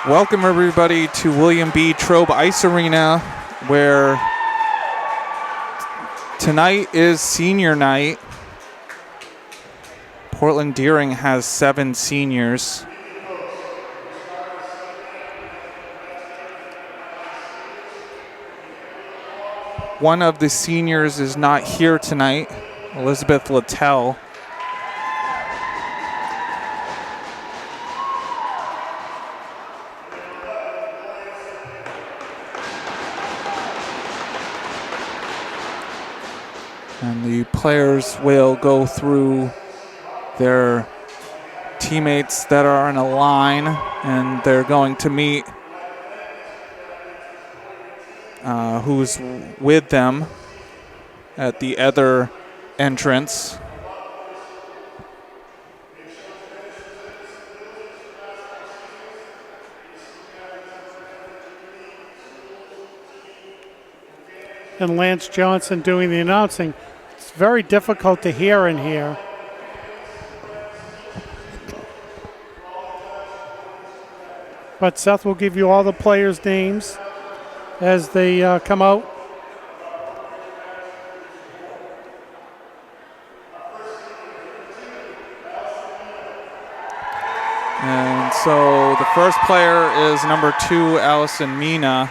Welcome everybody to William B. Trobe Ice Arena, where tonight is senior night. Portland Deering has 7 seniors. One of the seniors is not here tonight, Elizabeth Littell. And the players will go through their teammates that are in a line, and they're going to meet who's with them at the other entrance. And Lance Johnson doing the announcing. It's very difficult to hear in here. But Seth will give you all the players' names as they come out. And so the first player is number 2, Allison Mina.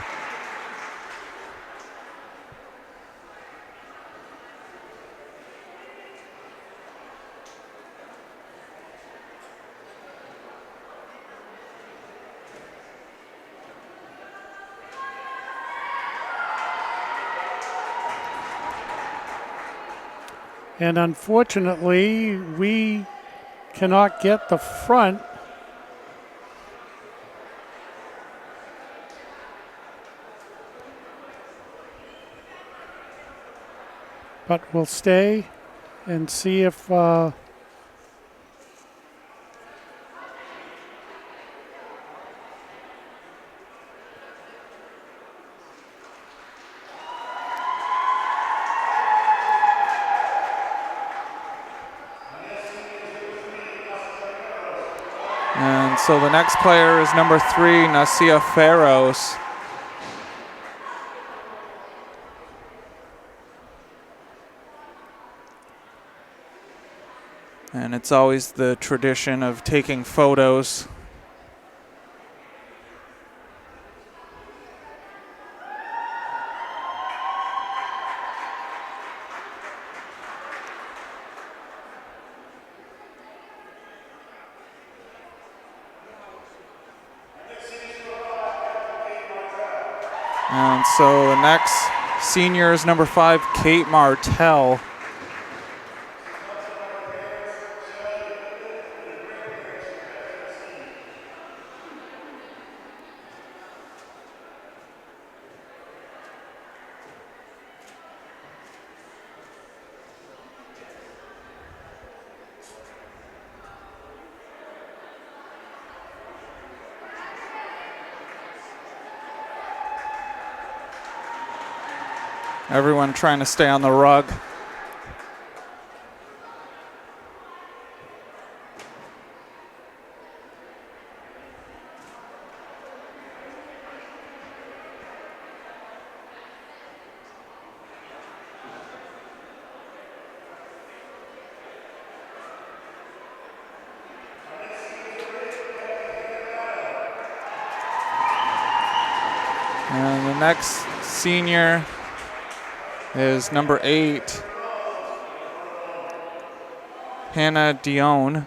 And unfortunately, we cannot get the front. But we'll stay and see if And so the next player is number 3, Nasia Ferros. And it's always the tradition of taking photos. And so the next senior is number 5, Kate Martell. Everyone trying to stay on the rug. And the next senior is number 8, Hannah Dion.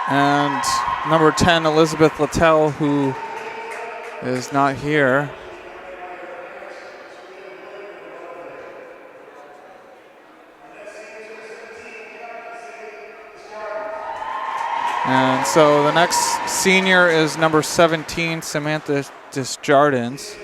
And number 10, Elizabeth Littell, who is not here. And so the next senior is number 17, Samantha Desjardins.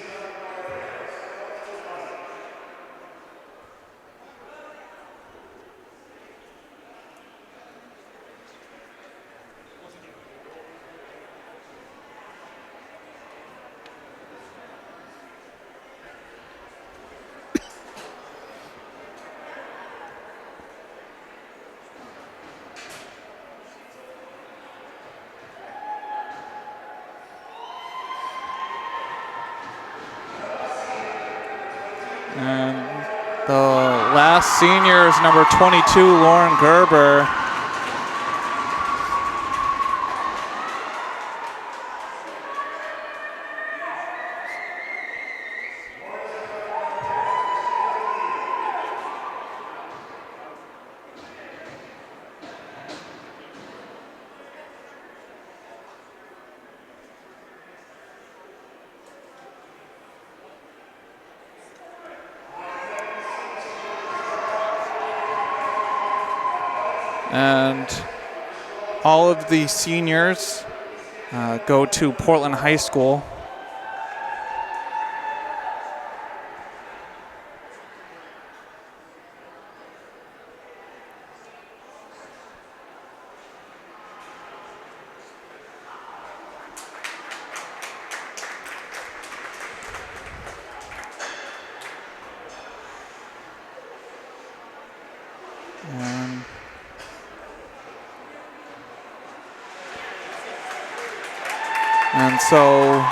And the last senior is number 22, Lauren Gerber. And all of the seniors go to Portland High School. And so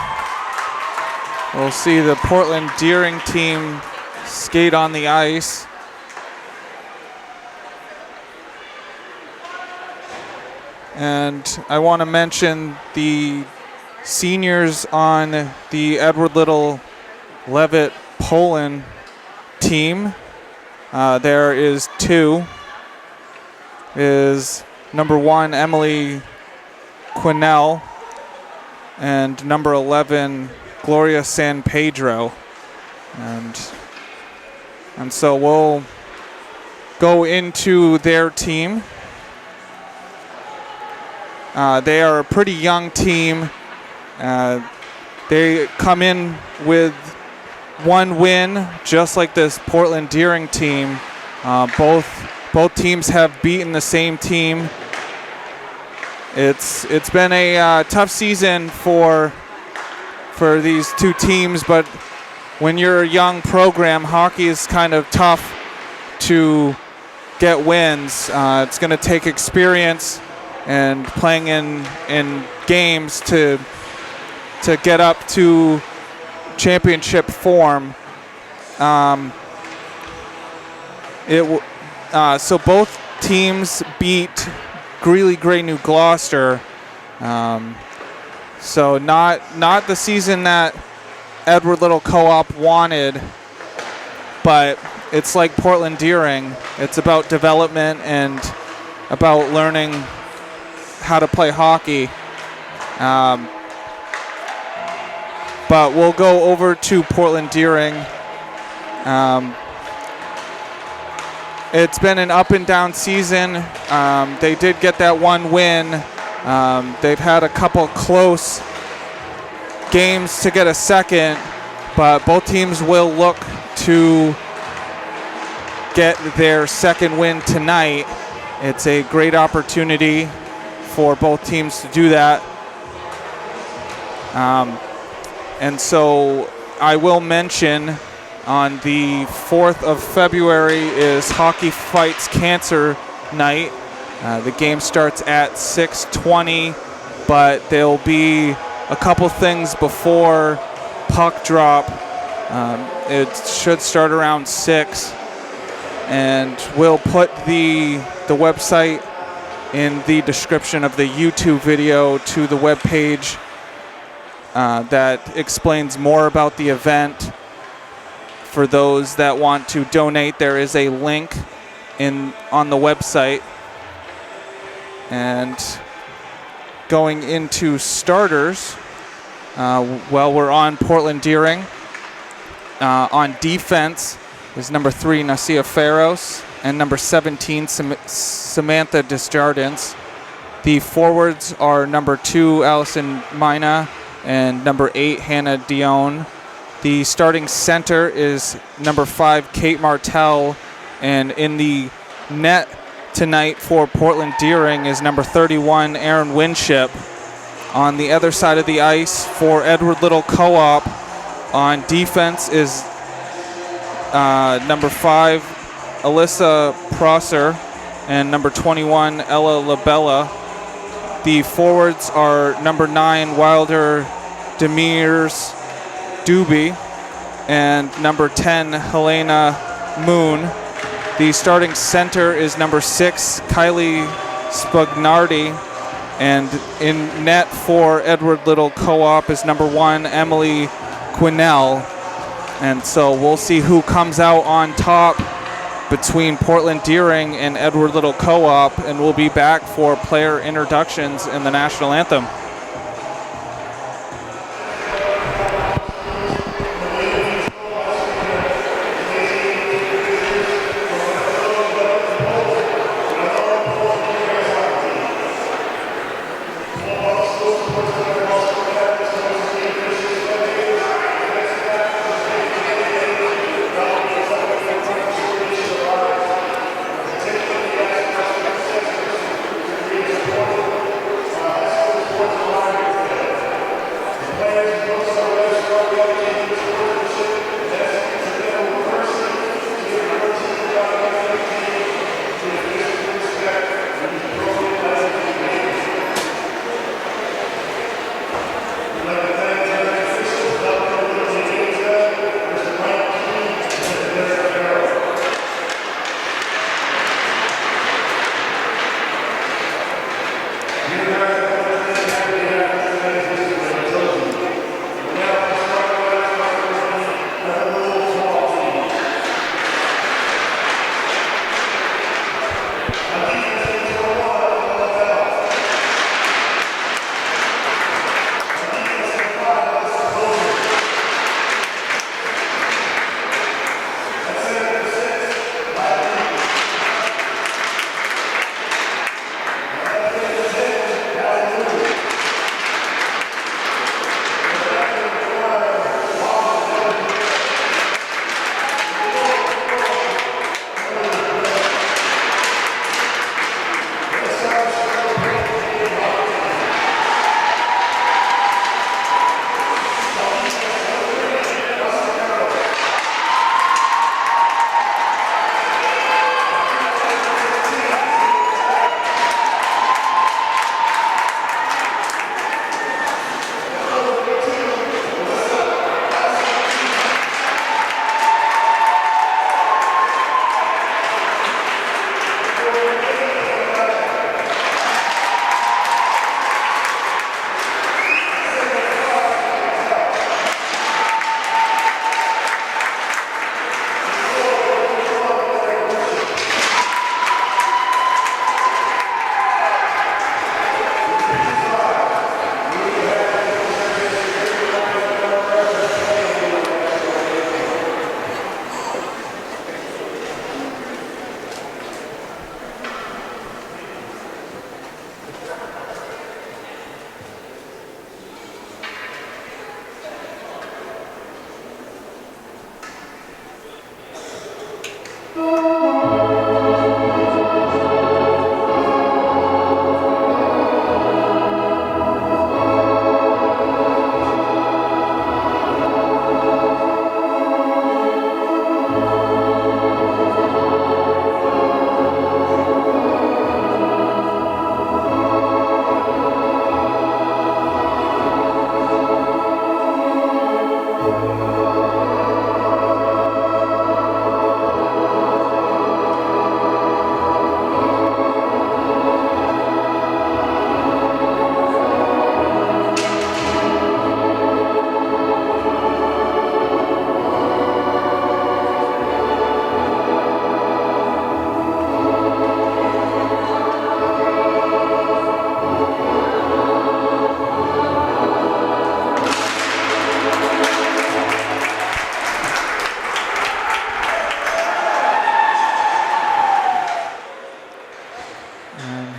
we'll see the Portland Deering team skate on the ice. And I want to mention the seniors on the Edward Little Levitt Poland team. There is two. Is number 1, Emily Quinnell, and number 11, Gloria San Pedro. And so we'll go into their team. They are a pretty young team. They come in with 1 win, just like this Portland Deering team. Both teams have beaten the same team. It's been a tough season for these two teams, but when you're a young program, hockey is kind of tough to get wins. It's going to take experience and playing in games to get up to championship form. So both teams beat Greeley Gray New Gloucester. So not the season that Edward Little Co-op wanted, but it's like Portland Deering. It's about development and about learning how to play hockey. But we'll go over to Portland Deering. It's been an up and down season. They did get that 1 win. They've had a couple close games to get a second, but both teams will look to get their second win tonight. It's a great opportunity for both teams to do that. And so I will mention on the 4th of February is Hockey Fights Cancer Night. The game starts at 6:20, but there'll be a couple things before puck drop. It should start around 6, and we'll put the website in the description of the YouTube video to the webpage that explains more about the event. For those that want to donate, there is a link on the website. And going into starters, we're on Portland Deering. On defense is number 3, Nasia Ferros, and number 17, Samantha Desjardins. The forwards are number 2, Allison Mina, and number 8, Hannah Dion. The starting center is number 5, Kate Martell, and in the net tonight for Portland Deering is number 31, Aaron Winship. On the other side of the ice for Edward Little Co-op on defense is number 5, Alyssa Prosser, and number 21, Ella Labella. The forwards are number 9, Wilder Demirs Doobie, and number 10, Helena Moon. The starting center is number 6, Kylie Spagnardi, and in net for Edward Little Co-op is number 1, Emily Quinnell. And so we'll see who comes out on top between Portland Deering and Edward Little Co-op, and we'll be back for player introductions in the national anthem.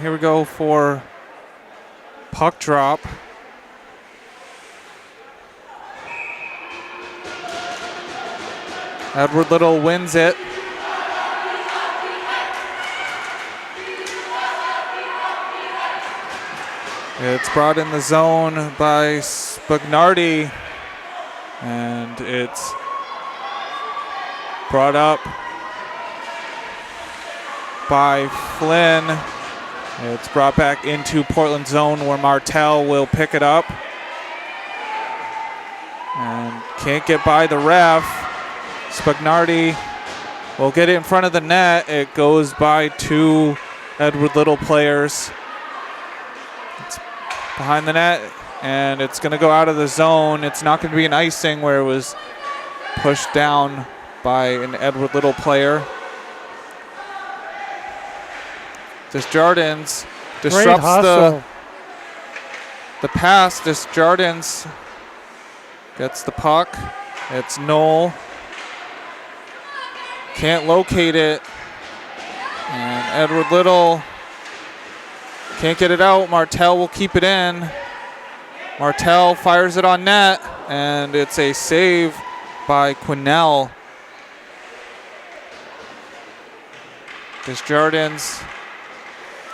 Here we go for puck drop. Edward Little wins it. It's brought in the zone by Spagnardi, and it's brought up by Flynn. It's brought back into Portland zone where Martel will pick it up. And can't get by the ref. Spagnardi will get it in front of the net. It goes by 2 Edward Little players. It's behind the net, and it's going to go out of the zone. It's not going to be an icing where it was pushed down by an Edward Little player. Desjardins disrupts the pass. Desjardins gets the puck. It's Knoll. Can't locate it. And Edward Little can't get it out. Martel will keep it in. Martel fires it on net, and it's a save by Quinnell. Desjardins.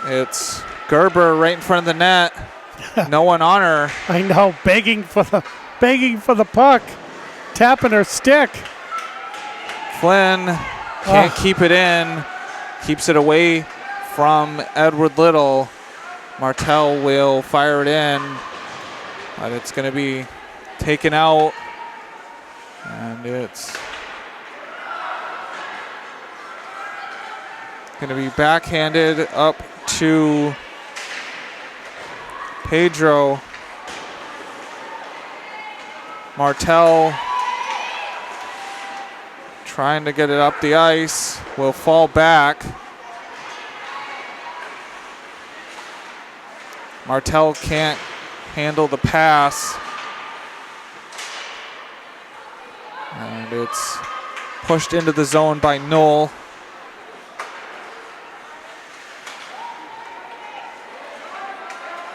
It's Gerber right in front of the net. No one on her. I know, begging for the puck, tapping her stick. Flynn can't keep it in. Keeps it away from Edward Little. Martel will fire it in, but it's going to be taken out, and it's going to be backhanded up to Pedro. Martel trying to get it up the ice, will fall back. Martel can't handle the pass. And it's pushed into the zone by Knoll.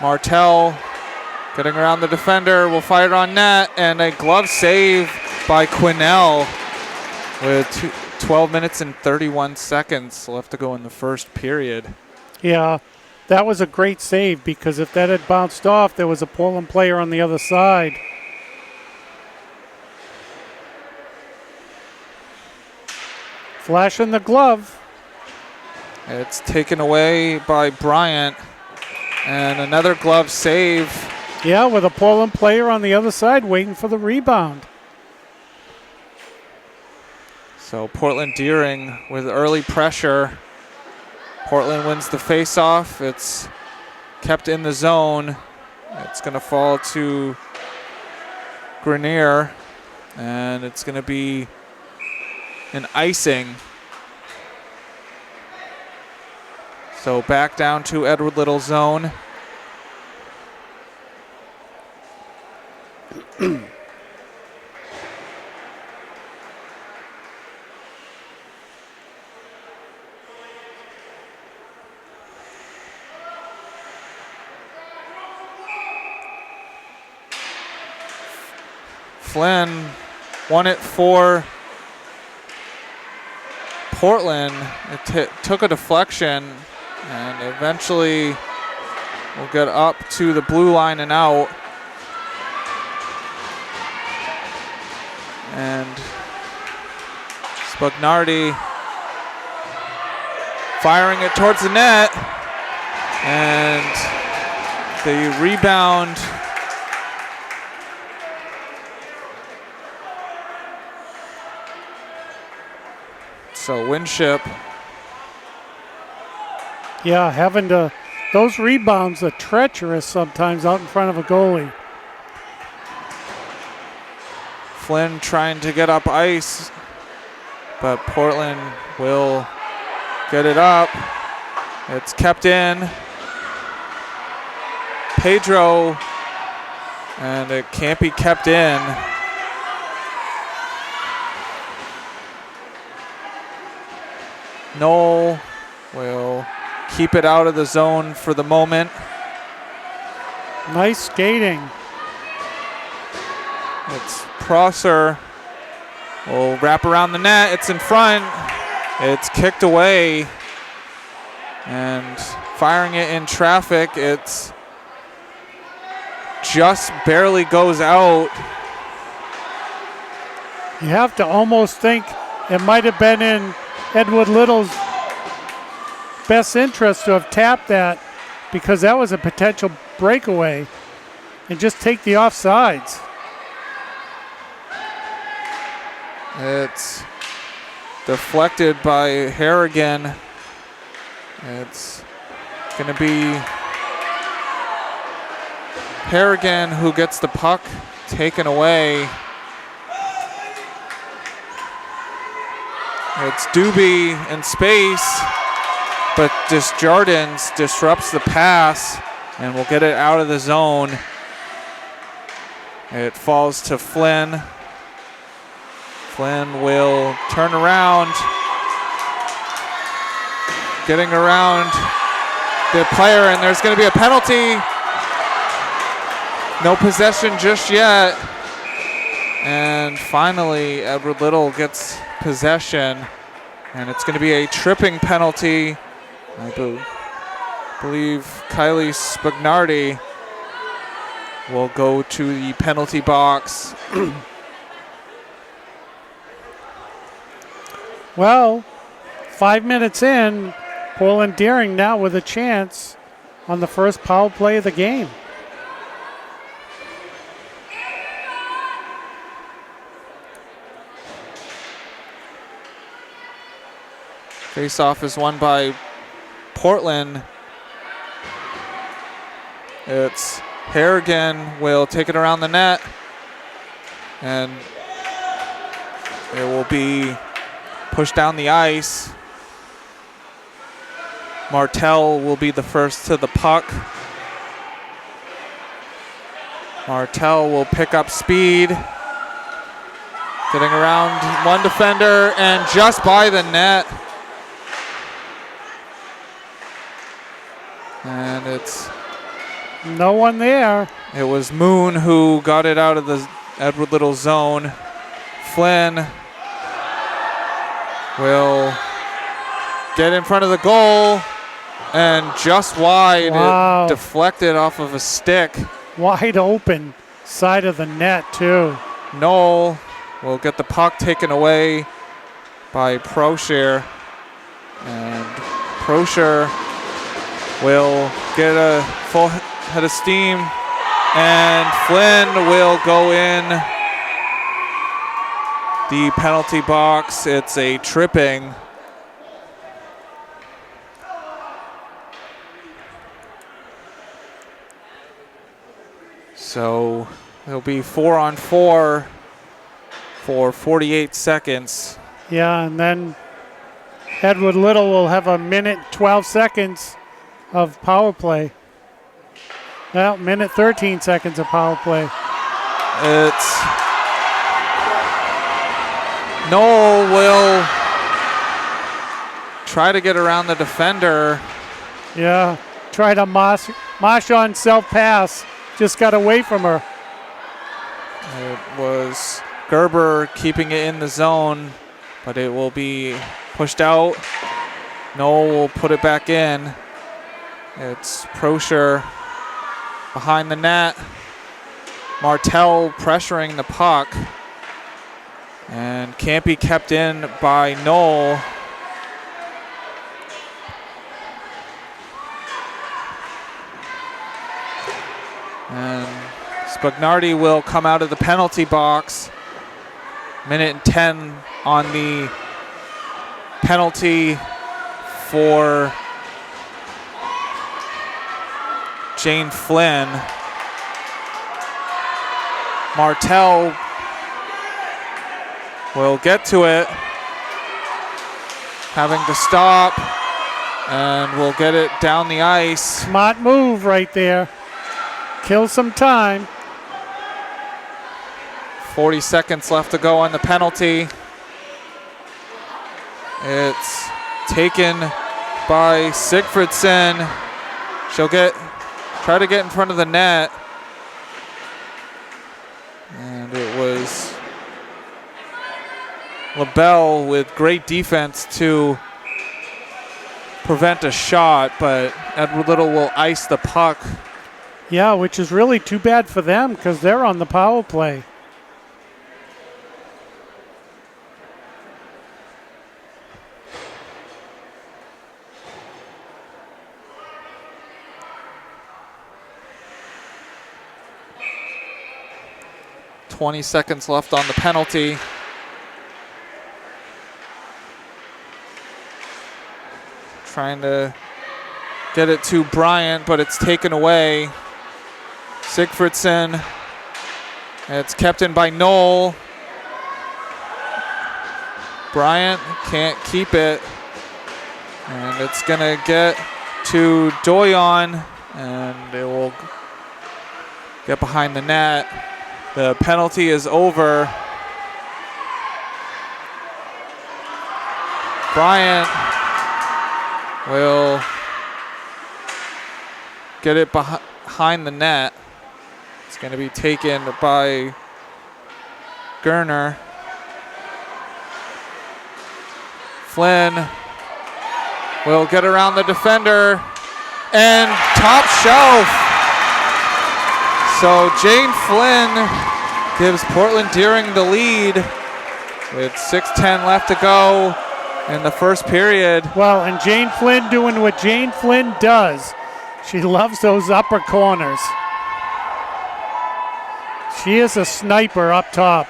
Martel getting around the defender, will fire it on net, and a glove save by Quinnell with 12 minutes and 31 seconds left to go in the first period. Yeah, that was a great save, because if that had bounced off, there was a Portland player on the other side. Flashing the glove. It's taken away by Bryant. And another glove save. Yeah, with a Portland player on the other side waiting for the rebound. So Portland Deering with early pressure. Portland wins the faceoff. It's kept in the zone. It's going to fall to Grenier, and it's going to be an icing. So back down to Edward Little zone. Flynn won it for Portland. It took a deflection and eventually will get up to the blue line and out. And Spagnardi firing it towards the net, and the rebound so Winship. Yeah, having to, those rebounds are treacherous sometimes out in front of a goalie. Flynn trying to get up ice, but Portland will get it up. It's kept in. Pedro, and it can't be kept in. Knoll will keep it out of the zone for the moment. Nice skating. It's Prosser. Will wrap around the net. It's in front. It's kicked away. And firing it in traffic. It's just barely goes out. You have to almost think it might have been in Edward Little's best interest to have tapped that, because that was a potential breakaway, and just take the offsides. It's deflected by Harrigan. It's going to be Harrigan who gets the puck taken away. It's Doobie in space, but Desjardins disrupts the pass and will get it out of the zone. It falls to Flynn. Flynn will turn around, getting around the player, and there's going to be a penalty. No possession just yet. And finally, Edward Little gets possession, and it's going to be a tripping penalty. I believe Kylie Spagnardi will go to the penalty box. Well, 5 minutes in, Portland Deering now with a chance on the first power play of the game. Face-off is won by Portland. It's Harrigan will take it around the net, and it will be pushed down the ice. Martell will be the first to the puck. Martell will pick up speed, getting around one defender and just by the net. And it's no one there. It was Moon who got it out of the Edward Little zone. Flynn will get in front of the goal and just wide. Wow. It deflected off of a stick. Wide open side of the net too. Knoll will get the puck taken away by Prosher, and Prosher will get a full head of steam, and Flynn will go in the penalty box. It's a tripping. So it'll be 4-on-4 for 48 seconds. Yeah, and then Edward Little will have a minute 12 seconds of power play. Well, minute 13 seconds of power play. It's Knoll will try to get around the defender. Yeah, tried a Marchand self-pass, just got away from her. It was Gerber keeping it in the zone, but it will be pushed out. Knoll will put it back in. It's Prosher behind the net. Martell pressuring the puck and can't be kept in by Knoll. And Spagnardi will come out of the penalty box. Minute and 10 on the penalty for Jane Flynn. Martell will get to it, having to stop, and will get it down the ice. Smart move right there. Kill some time. 40 seconds left to go on the penalty. It's taken by Sigfridsson. She'll get Try to get in front of the net. And it was LaBelle with great defense to prevent a shot, but Edward Little will ice the puck. Yeah, which is really too bad for them because they're on the power play. .20 seconds left on the penalty. Trying to get it to Bryant, but it's taken away. Sigfridsson. It's kept in by Knoll. Bryant can't keep it. And it's going to get to Doyon, and it will get behind the net. The penalty is over. Bryant will get it behind the net. It's going to be taken by Gerner. Flynn will get around the defender and top shelf. So Jane Flynn gives Portland Deering the lead with 6:10 left to go in the first period. Well, and Jane Flynn doing what Jane Flynn does. She loves those upper corners. She is a sniper up top.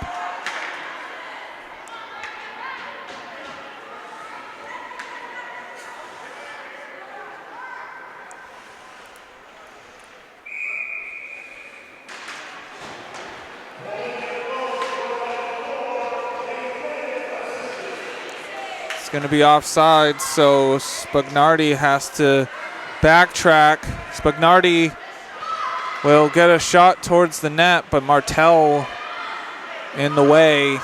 Going to be offside, so Spagnardi has to backtrack. Spagnardi will get a shot towards the net, but Martel in the way.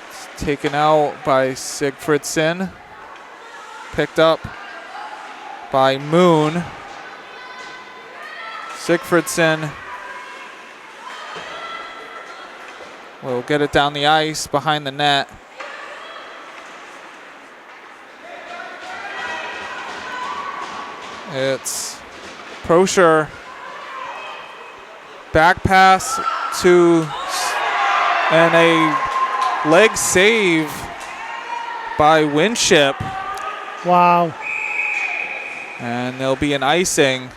It's taken out by Sigfridsson. Picked up by Moon. Sigfridsson will get it down the ice behind the net. It's Prosher. Back pass to, and a leg save by Winship. Wow. And there'll be an icing.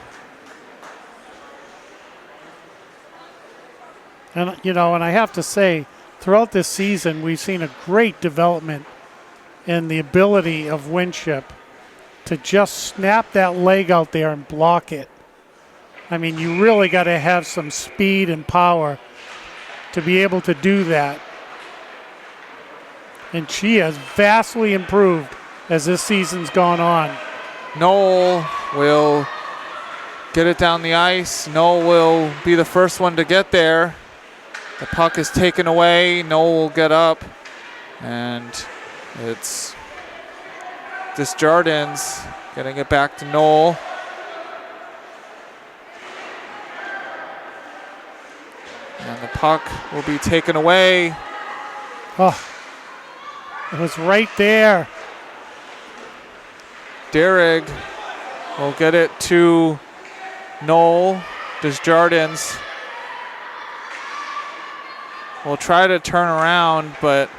And, you know, and I have to say, throughout this season, we've seen a great development in the ability of Winship to just snap that leg out there and block it. I mean, you really got to have some speed and power to be able to do that. And she has vastly improved as this season's gone on. Knoll will get it down the ice. Knoll will be the first one to get there. The puck is taken away. Knoll will get up. And it's Desjardins getting it back to Knoll. And the puck will be taken away. Oh, it was right there. Derrig will get it to Knoll. Desjardins will try to turn around, but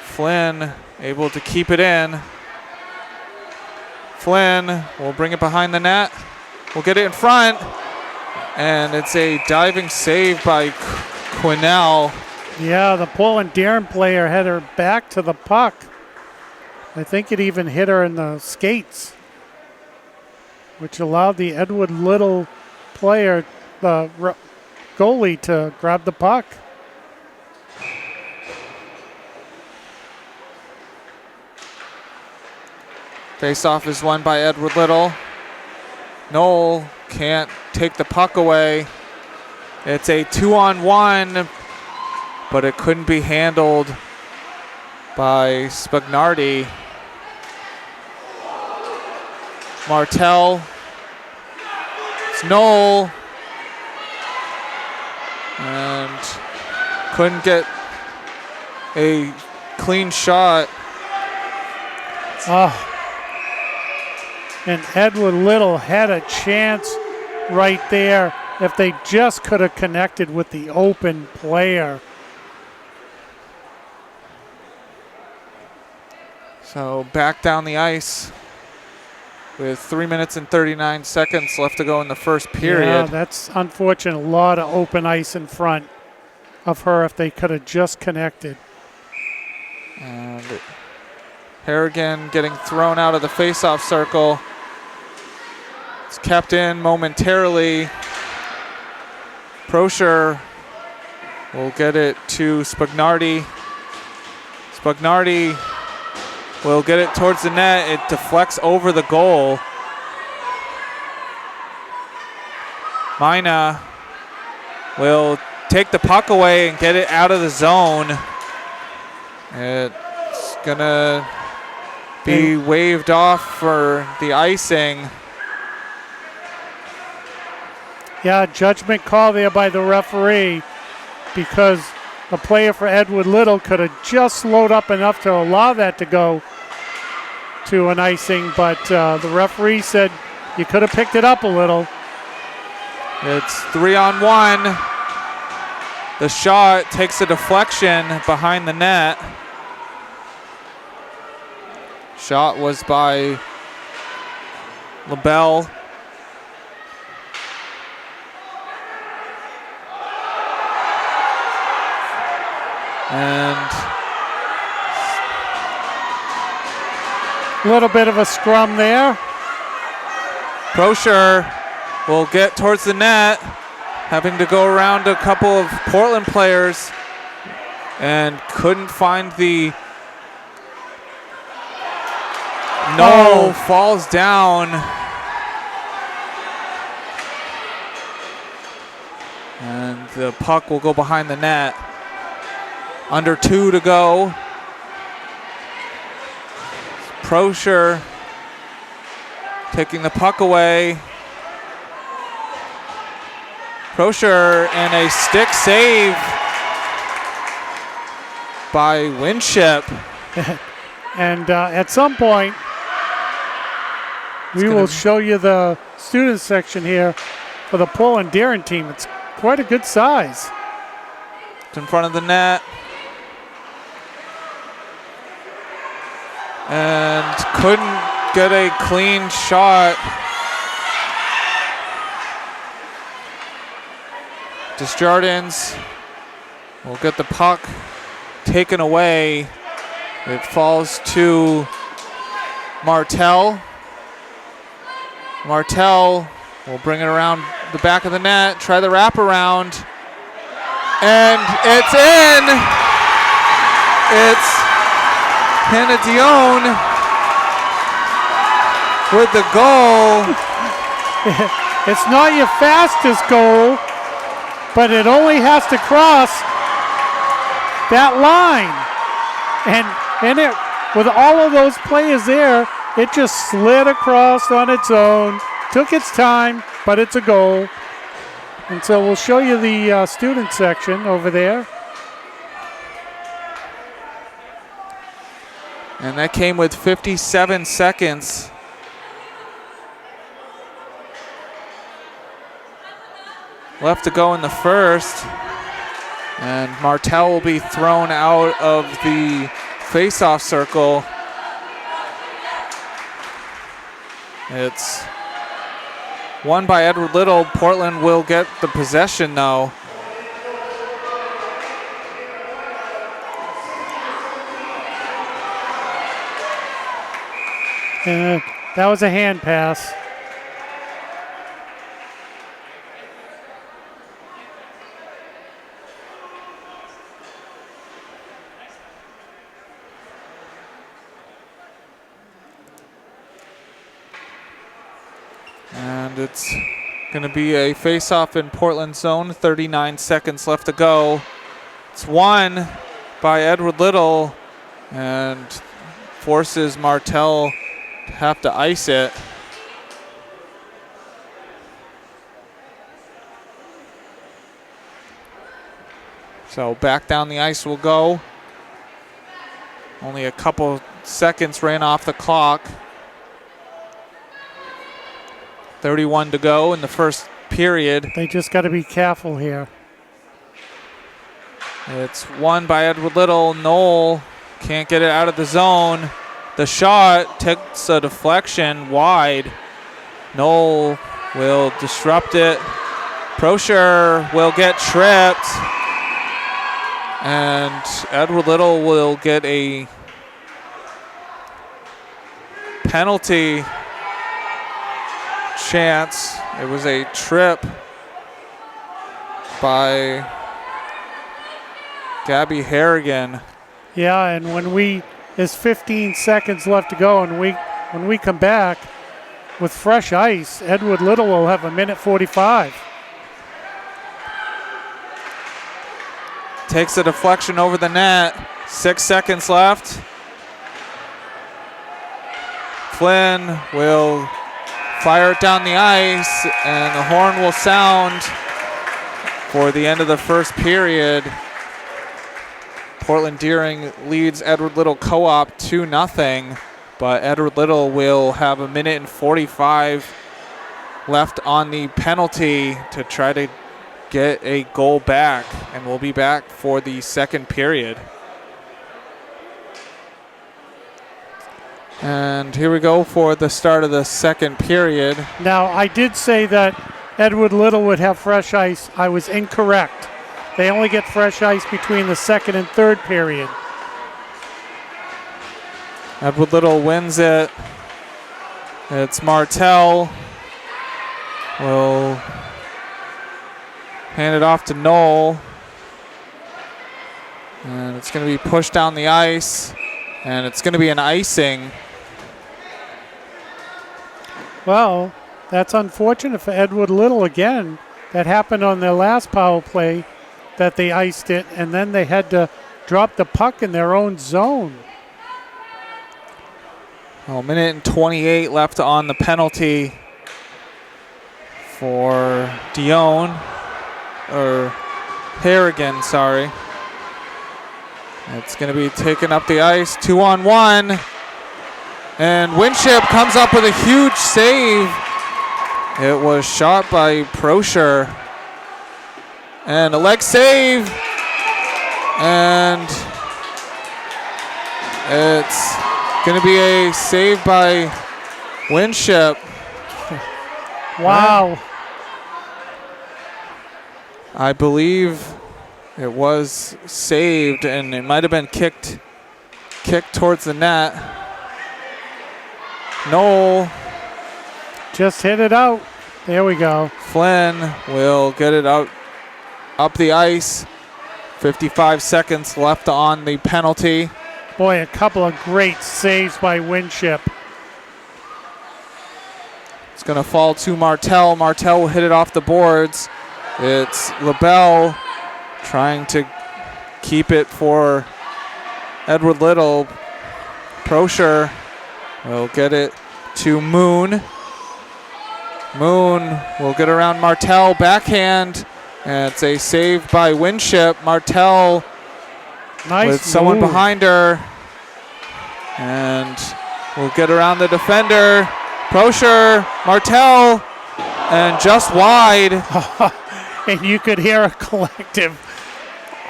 Flynn able to keep it in. Flynn will bring it behind the net. We'll get it in front. And it's a diving save by Quinnell. Yeah, the Portland Deering player had her back to the puck. I think it even hit her in the skates, which allowed the Edward Little player, the goalie, to grab the puck. Face-off is won by Edward Little. Knoll can't take the puck away. It's a 2-on-1, but it couldn't be handled by Spagnardi. Martell. It's Knoll. And couldn't get a clean shot. Oh. And Edward Little had a chance right there if they just could have connected with the open player. So back down the ice with 3 minutes and 39 seconds left to go in the first period. Yeah, that's unfortunate. A lot of open ice in front of her if they could have just connected. And Harrigan getting thrown out of the faceoff circle. It's kept in momentarily. Prosher will get it to Spagnardi. Spagnardi will get it towards the net. It deflects over the goal. Mina will take the puck away and get it out of the zone. It's gonna be waved off for the icing. Yeah, judgment call there by the referee because a player for Edward Little could have just slowed up enough to allow that to go to an icing, but the referee said you could have picked it up a little. It's 3-on-1. The shot takes a deflection behind the net. Shot was by LaBelle. And a little bit of a scrum there. Prosher will get towards the net, having to go around a couple of Portland players and couldn't find the... No, falls down. And the puck will go behind the net. Under 2 to go. Prosher taking the puck away. Prosher and a stick save by Winship. And at some point, we will show you the student section here for the Portland Darren team. It's quite a good size. It's in front of the net. And couldn't get a clean shot. Desjardins will get the puck taken away. It falls to Martell. Martell will bring it around the back of the net, try the wraparound. And it's in! It's Hannah Dion with the goal. It's not your fastest goal, but it only has to cross that line. And it, with all of those players there, it just slid across on its own, took its time, but it's a goal. And so we'll show you the student section over there. And that came with 57 seconds. Left to go in the first. And Martell will be thrown out of the face-off circle. It's won by Edward Little. Portland will get the possession though. And that was a hand pass. And it's going to be a face-off in Portland zone. 39 seconds left to go. It's won by Edward Little and forces Martell to have to ice it. So back down the ice will go. Only a couple seconds ran off the clock. 31 to go in the first period. They just got to be careful here. It's won by Edward Little. Knoll can't get it out of the zone. The shot takes a deflection wide. Knoll will disrupt it. Prosher will get tripped. And Edward Little will get a penalty chance. It was a trip by Gabby Harrigan. Yeah, and there's 15 seconds left to go, and when we come back with fresh ice, Edward Little will have 1:45. Takes a deflection over the net. 6 seconds left. Flynn will fire it down the ice, and the horn will sound for the end of the first period. Portland Deering leads Edward Little Co-op 2-0, but Edward Little will have 1:45 left on the penalty to try to get a goal back, and we'll be back for the second period. And here we go for the start of the second period. Now, I did say that Edward Little would have fresh ice. I was incorrect. They only get fresh ice between the second and third period. Edward Little wins it. It's Martell. Will hand it off to Knoll. And it's going to be pushed down the ice. And it's going to be an icing. Well, that's unfortunate for Edward Little again. That happened on their last power play, that they iced it, and then they had to drop the puck in their own zone. Well, 1:28 left on the penalty for Harrigan, sorry. It's going to be taken up the ice, 2-on-1. And Winship comes up with a huge save. It was shot by Prosher. And a leg save. And it's going to be a save by Winship. Wow. I believe it was saved, and it might have been kicked towards the net. Knoll just hit it out. There we go. Flynn will get it out up the ice. 55 seconds left on the penalty. Boy, a couple of great saves by Winship. It's going to fall to Martell. Martell will hit it off the boards. It's LaBelle trying to keep it for Edward Little. Prosher will get it to Moon. Moon will get around Martell, backhand, and it's a save by Winship. Martell with someone behind her, and will get around the defender. Prosher, Martell, and just wide. And you could hear a collective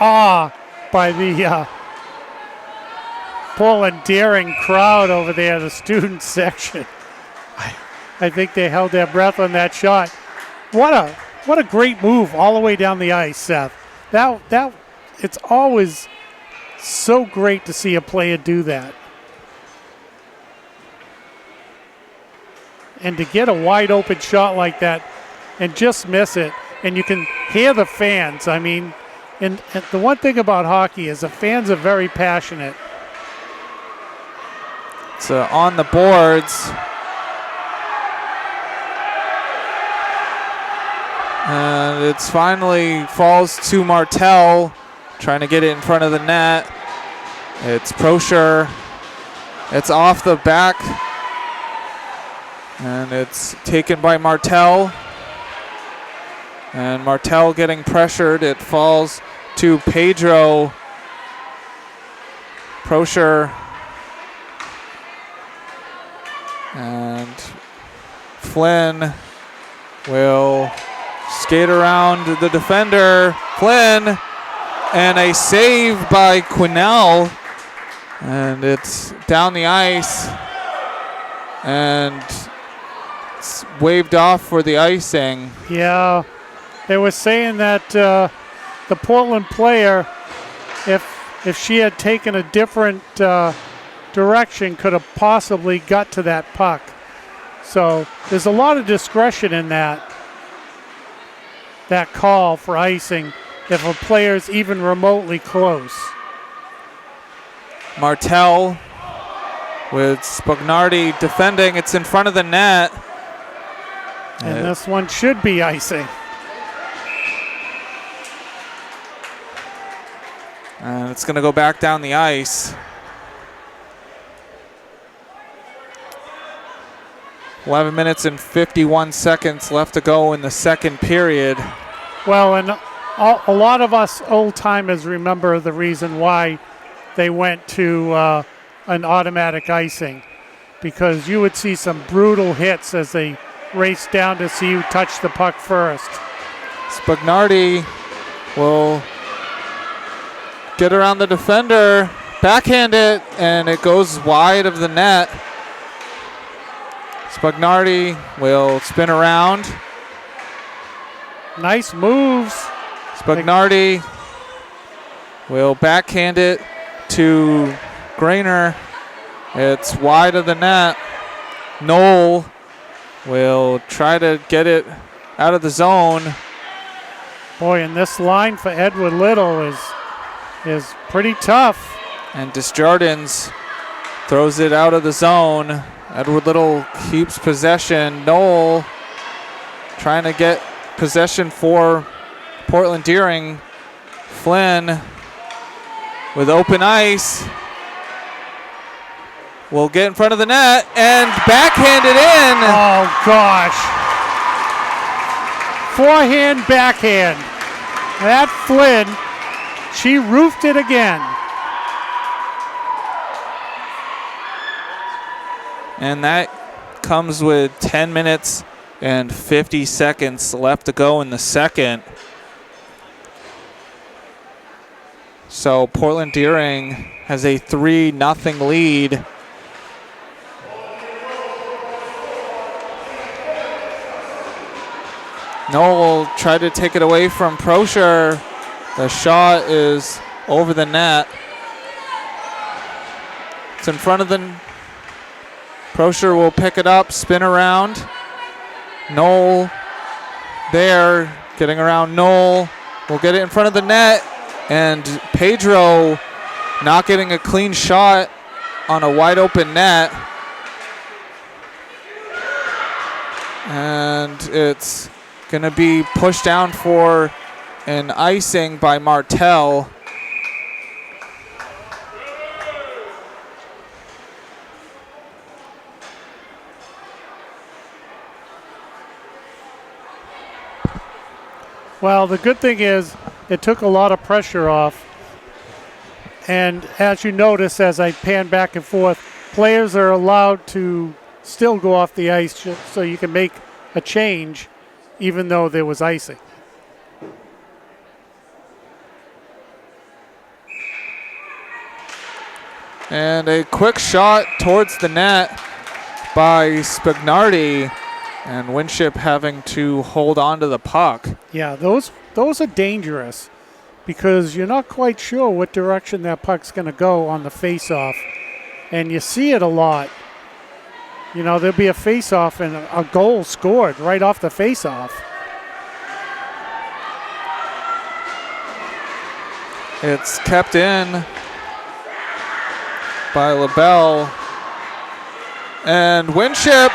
awe by the Portland Deering crowd over there, the student section. I think they held their breath on that shot. What a great move all the way down the ice, Seth. That it's always so great to see a player do that. And to get a wide open shot like that and just miss it, and you can hear the fans. I mean, and the one thing about hockey is the fans are very passionate. It's on the boards. And it's finally falls to Martell, trying to get it in front of the net. It's Prosher. It's off the back. And it's taken by Martell. And Martell getting pressured. It falls to Pedro. Prosher and Flynn will skate around the defender. Flynn, and a save by Quinnell. And it's down the ice. And it's waved off for the icing. Yeah, they were saying that the Portland player, if she had taken a different direction, could have possibly got to that puck. So there's a lot of discretion in that call for icing if a player's even remotely close. Martel with Spagnardi defending. It's in front of the net. And this one should be icing. And it's going to go back down the ice. 11 minutes and 51 seconds left to go in the second period. Well, and a lot of us old-timers remember the reason why they went to an automatic icing, because you would see some brutal hits as they raced down to see who touched the puck first. Spagnardi will get around the defender, backhand it, and it goes wide of the net. Spagnardi will spin around. Nice moves. Spagnardi will backhand it to Grainer. It's wide of the net. Knoll will try to get it out of the zone. Boy, and this line for Edward Little is pretty tough. And Desjardins throws it out of the zone. Edward Little keeps possession. Knoll trying to get possession for Portland Deering. Flynn with open ice will get in front of the net and backhand it in. Oh, gosh. Forehand, backhand. That Flynn, she roofed it again. And that comes with 10 minutes and 50 seconds left to go in the second. So Portland Deering has a 3-0 lead. Knoll tried to take it away from Prosher. The shot is over the net. It's in front of the... Prosher will pick it up, spin around. Knoll there, getting around Knoll. Will get it in front of the net. And Pedro not getting a clean shot on a wide open net. And it's going to be pushed down for an icing by Martel. Well, the good thing is it took a lot of pressure off. And as you notice, as I pan back and forth, players are allowed to still go off the ice so you can make a change even though there was icing. And a quick shot towards the net by Spagnardi, and Winship having to hold on to the puck. Yeah, those are dangerous because you're not quite sure what direction that puck's going to go on the face-off. And you see it a lot. You know, there'll be a face-off and a goal scored right off the face-off. It's kept in by LaBelle. And Winship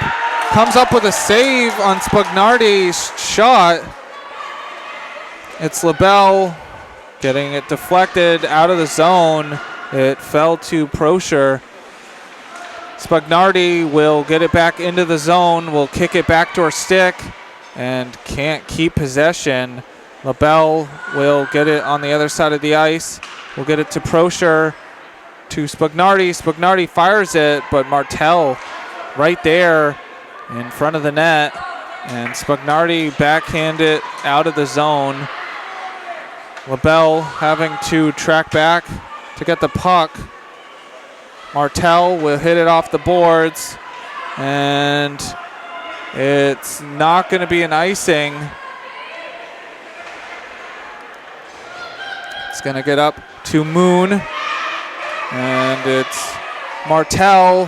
comes up with a save on Spagnardi's shot. It's LaBelle getting it deflected out of the zone. It fell to Prosher. Spagnardi will get it back into the zone, will kick it back to her stick, and can't keep possession. LaBelle will get it on the other side of the ice. We'll get it to Prosher, to Spagnardi. Spagnardi fires it, but Martel right there in front of the net. And Spagnardi backhand it out of the zone. LaBelle having to track back to get the puck. Martel will hit it off the boards, and it's not going to be an icing. It's going to get up to Moon, and it's Martel.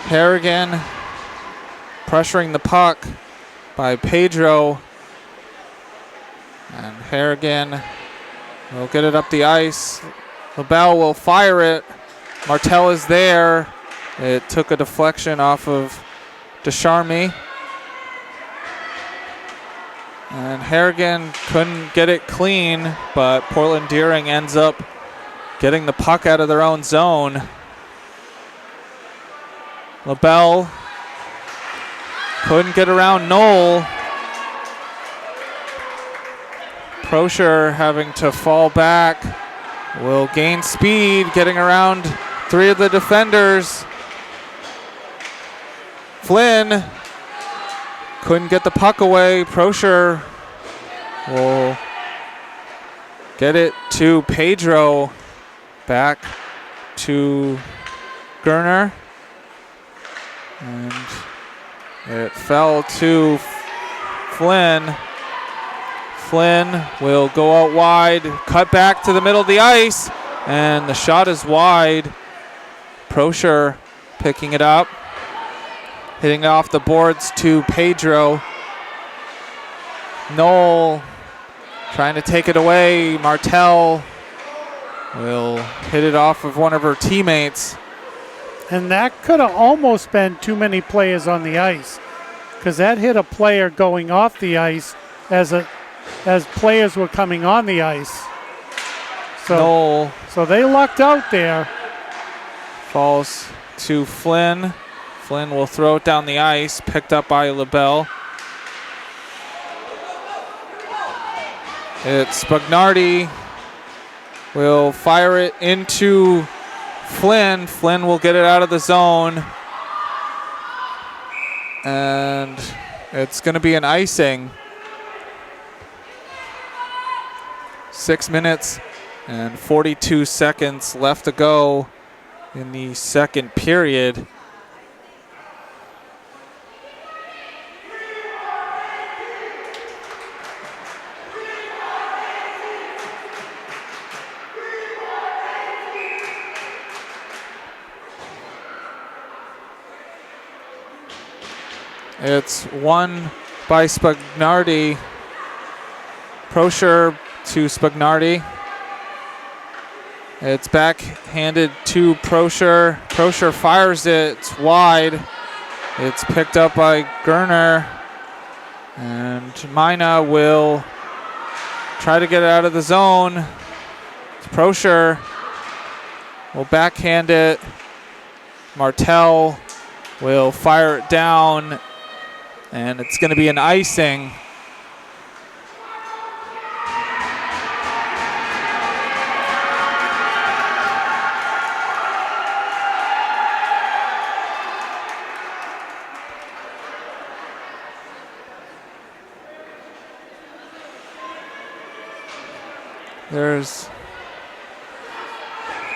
Harrigan pressuring the puck by Pedro. And Harrigan will get it up the ice. LaBelle will fire it. Martel is there. It took a deflection off of Descharmy. And Harrigan couldn't get it clean, but Portland Deering ends up getting the puck out of their own zone. LaBelle couldn't get around Knoll. Prosher having to fall back. Will gain speed, getting around three of the defenders. Flynn couldn't get the puck away. Prosher will get it to Pedro. Back to Gerner. And it fell to Flynn. Flynn will go out wide, cut back to the middle of the ice, and the shot is wide. Prosher picking it up, hitting it off the boards to Pedro. Knoll trying to take it away. Martel will hit it off of one of her teammates. And that could have almost been too many players on the ice, because that hit a player going off the ice as players were coming on the ice. So they lucked out there. Falls to Flynn. Flynn will throw it down the ice, picked up by LaBelle. It's Spagnardi. Will fire it into Flynn. Flynn will get it out of the zone. And it's going to be an icing. 6 minutes and 42 seconds left to go in the second period. It's won by Spagnardi. Prosher to Spagnardi. It's backhanded to Prosher. Prosher fires it. It's wide. It's picked up by Gerner. And Mina will try to get it out of the zone. It's Prosher will backhand it. Martel will fire it down. And it's going to be an icing.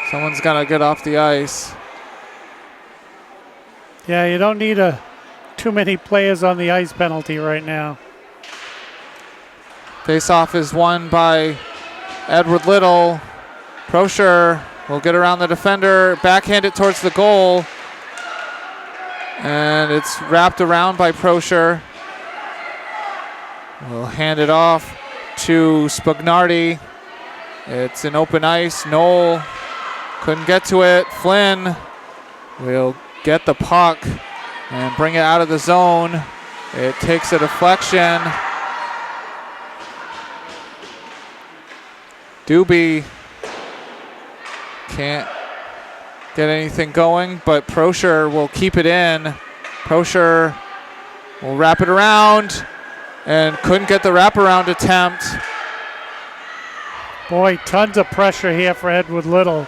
Someone's got to get off the ice. Yeah, you don't need too many players on the ice penalty right now. Face-off is won by Edward Little. Prosher will get around the defender, backhand it towards the goal. And it's wrapped around by Prosher. We'll hand it off to Spagnardi. It's an open ice. Knoll couldn't get to it. Flynn will get the puck and bring it out of the zone. It takes a deflection. Doobie can't get anything going, but Prosher will keep it in. Prosher will wrap it around and couldn't get the wraparound attempt. Boy, tons of pressure here for Edward Little.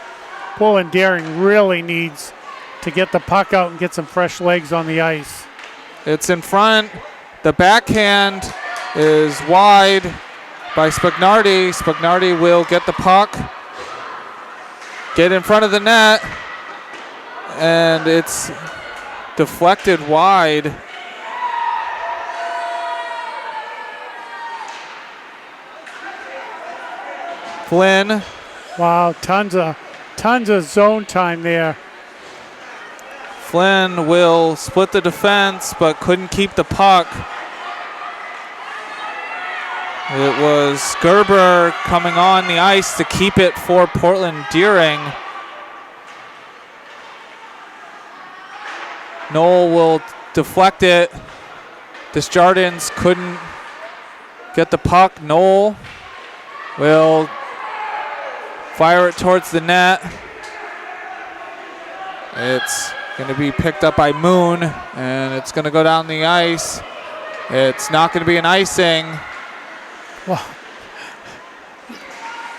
Pullen Deering really needs to get the puck out and get some fresh legs on the ice. It's in front. The backhand is wide by Spagnardi. Spagnardi will get the puck, get in front of the net, and it's deflected wide. Flynn. Wow, tons of zone time there. Flynn will split the defense, but couldn't keep the puck. It was Gerber coming on the ice to keep it for Portland Deering. Knoll will deflect it. Desjardins couldn't get the puck. Knoll will fire it towards the net. It's going to be picked up by Moon, and it's going to go down the ice. It's not going to be an icing. Well,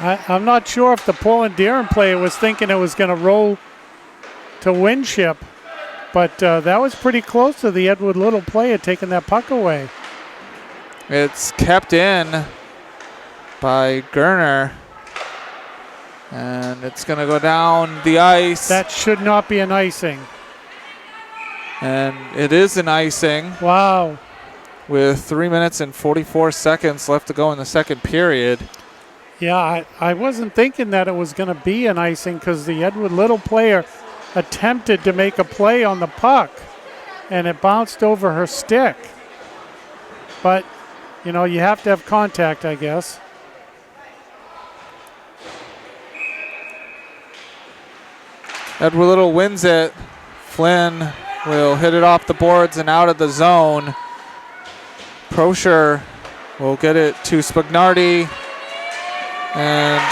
I'm not sure if the Portland Deering player was thinking it was going to roll to Winship, but that was pretty close to the Edward Little player taking that puck away. It's kept in by Gerner, and it's going to go down the ice. That should not be an icing. And it is an icing. Wow. With 3 minutes and 44 seconds left to go in the second period. Yeah, I wasn't thinking that it was going to be an icing because the Edward Little player attempted to make a play on the puck, and it bounced over her stick. But, you know, you have to have contact, I guess. Edward Little wins it. Flynn will hit it off the boards and out of the zone. Prosher will get it to Spagnardi, and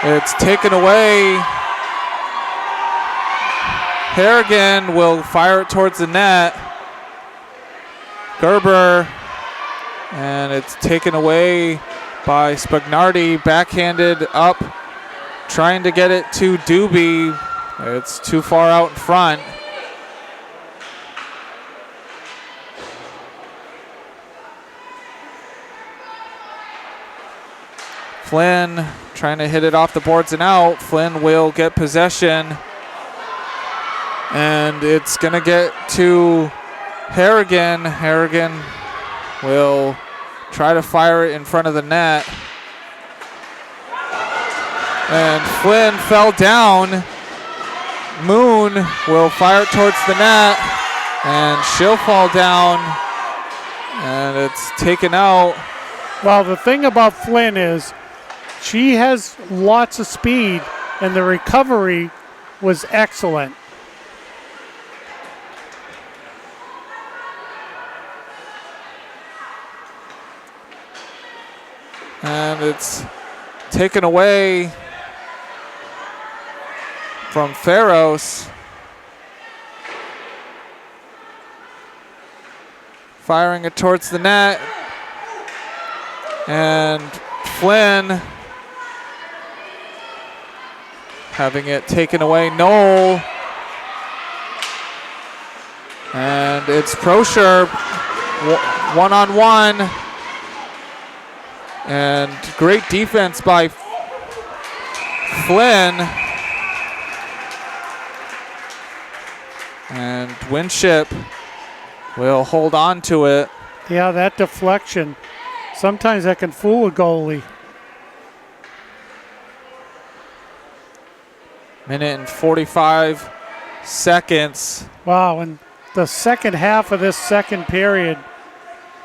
it's taken away. Harrigan will fire it towards the net. Gerber, and it's taken away by Spagnardi, backhanded up, trying to get it to Doobie. It's too far out in front. Flynn trying to hit it off the boards and out. Flynn will get possession, and it's going to get to Harrigan. Harrigan will try to fire it in front of the net. And Flynn fell down. Moon will fire it towards the net, and she'll fall down, and it's taken out. Well, the thing about Flynn is she has lots of speed, and the recovery was excellent. And it's taken away from Ferros. Firing it towards the net. And Flynn having it taken away. Knoll. And it's Prosher one-on-one. And great defense by Flynn. And Winship will hold on to it. Yeah, that deflection. Sometimes that can fool a goalie. Minute and 45 seconds. Wow, and the second half of this second period,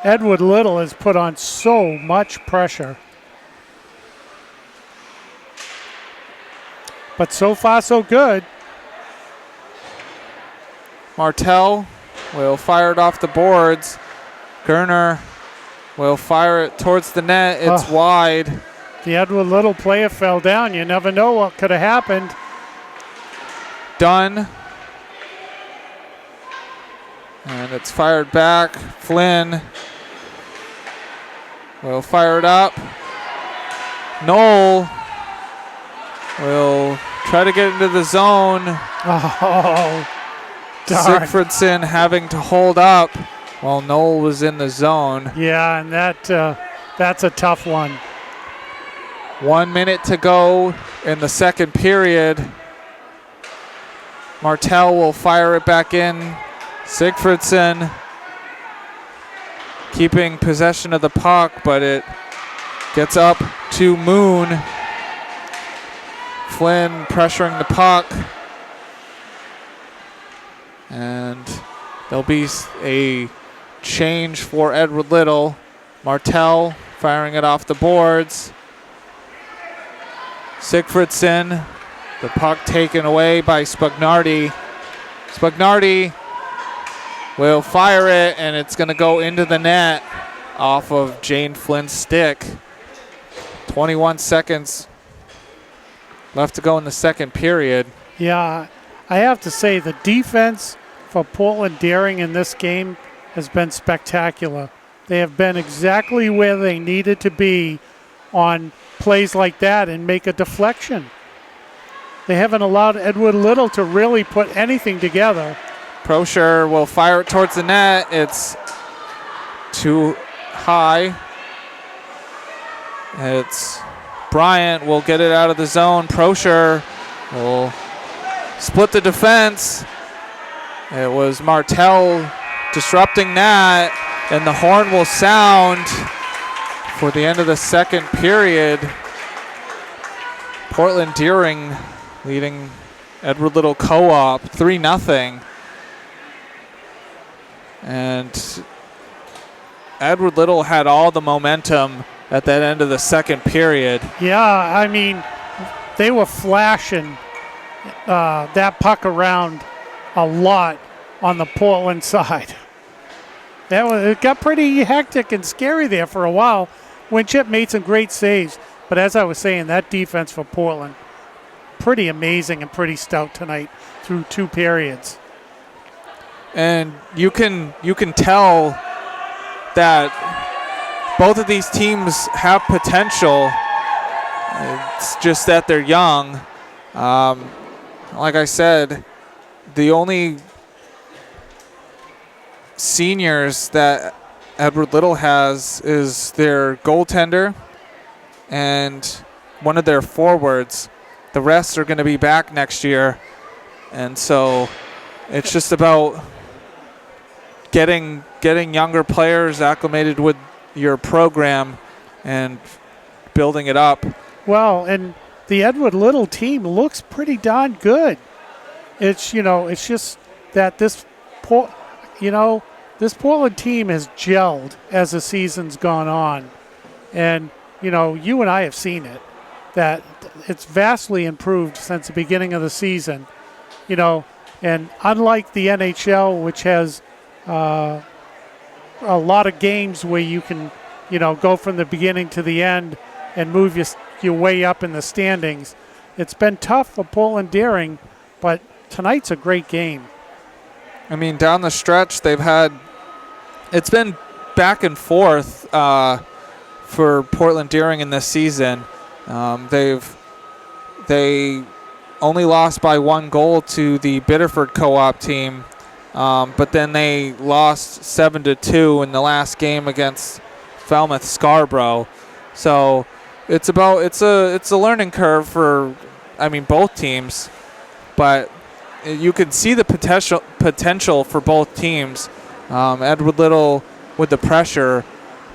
Edward Little has put on so much pressure. But so far, so good. Martell will fire it off the boards. Gerner will fire it towards the net. It's wide. The Edward Little player fell down. You never know what could have happened. Dunn And it's fired back. Flynn will fire it up. Knoll will try to get into the zone. Oh, darn. Sigfridsson having to hold up while Knoll was in the zone. Yeah, and that's a tough one. 1 minute to go in the second period. Martell will fire it back in. Sigfridsson keeping possession of the puck, but it gets up to Moon. Flynn pressuring the puck. And there'll be a change for Edward Little. Martell firing it off the boards. Sigfridsson, the puck taken away by Spagnardi. Spagnardi will fire it, and it's going to go into the net off of Jane Flynn's stick. 21 seconds left to go in the second period. Yeah, I have to say the defense for Portland Daring in this game has been spectacular. They have been exactly where they needed to be on plays like that and make a deflection. They haven't allowed Edward Little to really put anything together. Prosher will fire it towards the net. It's too high. It's Bryant will get it out of the zone. Prosher will split the defense. It was Martell disrupting that, and the horn will sound for the end of the second period. Portland Deering leading Edward Little Co-op 3-0. And Edward Little had all the momentum at that end of the second period. Yeah, I mean, they were flashing that puck around a lot on the Portland side. It got pretty hectic and scary there for a while. Winship made some great saves, but as I was saying, that defense for Portland, pretty amazing and pretty stout tonight through two periods. And you can tell that both of these teams have potential. It's just that they're young. Like I said, the only seniors that Edward Little has is their goaltender and one of their forwards. The rest are going to be back next year. And so it's just about getting younger players acclimated with your program and building it up. Well, and the Edward Little team looks pretty darn good. It's just that this Portland team has gelled as the season's gone on. And, you and I have seen it, that it's vastly improved since the beginning of the season. And unlike the NHL, which has a lot of games where you can, go from the beginning to the end and move your way up in the standings, it's been tough for Portland Daring, but tonight's a great game. I mean, down the stretch, it's been back and forth for Portland Deering in this season. They only lost by 1 goal to the Biddeford Co-op team, but then they lost 7-2 in the last game against Falmouth Scarborough. So it's a learning curve for, both teams, but you can see the potential for both teams. Edward Little with the pressure,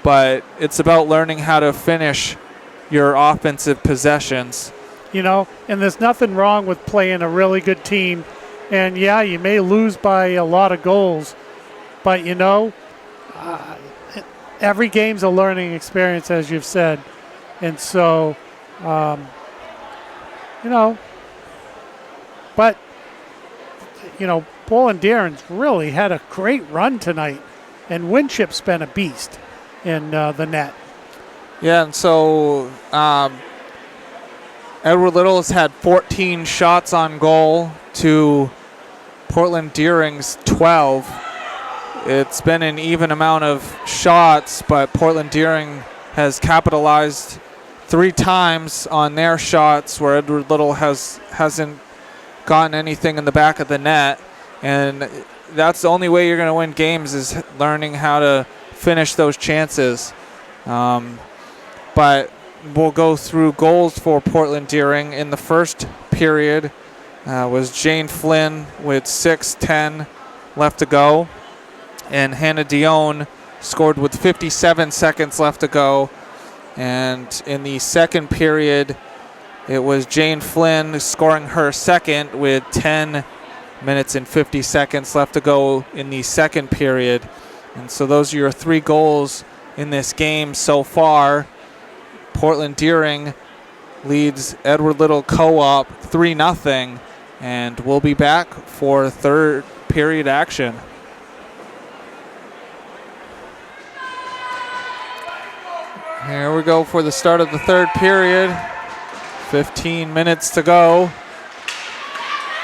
but it's about learning how to finish your offensive possessions. And there's nothing wrong with playing a really good team. And, yeah, you may lose by a lot of goals, but, every game's a learning experience, as you've said. And so, but, Portland Deering's really had a great run tonight, and Winship's been a beast in the net. Yeah, and so Edward Little has had 14 shots on goal to Portland Deering's 12. it's been an even amount of shots, but Portland Deering has capitalized 3 times on their shots where Edward Little hasn't gotten anything in the back of the net. And that's the only way you're going to win games, is learning how to finish those chances. But we'll go through goals for Portland Deering. In the first period was Jane Flynn with 6:10 left to go. And Hannah Dion scored with 57 seconds left to go. And in the second period, it was Jane Flynn scoring her second with 10 minutes and 50 seconds left to go in the second period. And so those are your 3 goals in this game so far. Portland Deering leads Edward Little Co-op 3-0, and we'll be back for third period action. Here we go for the start of the third period. 15 minutes to go.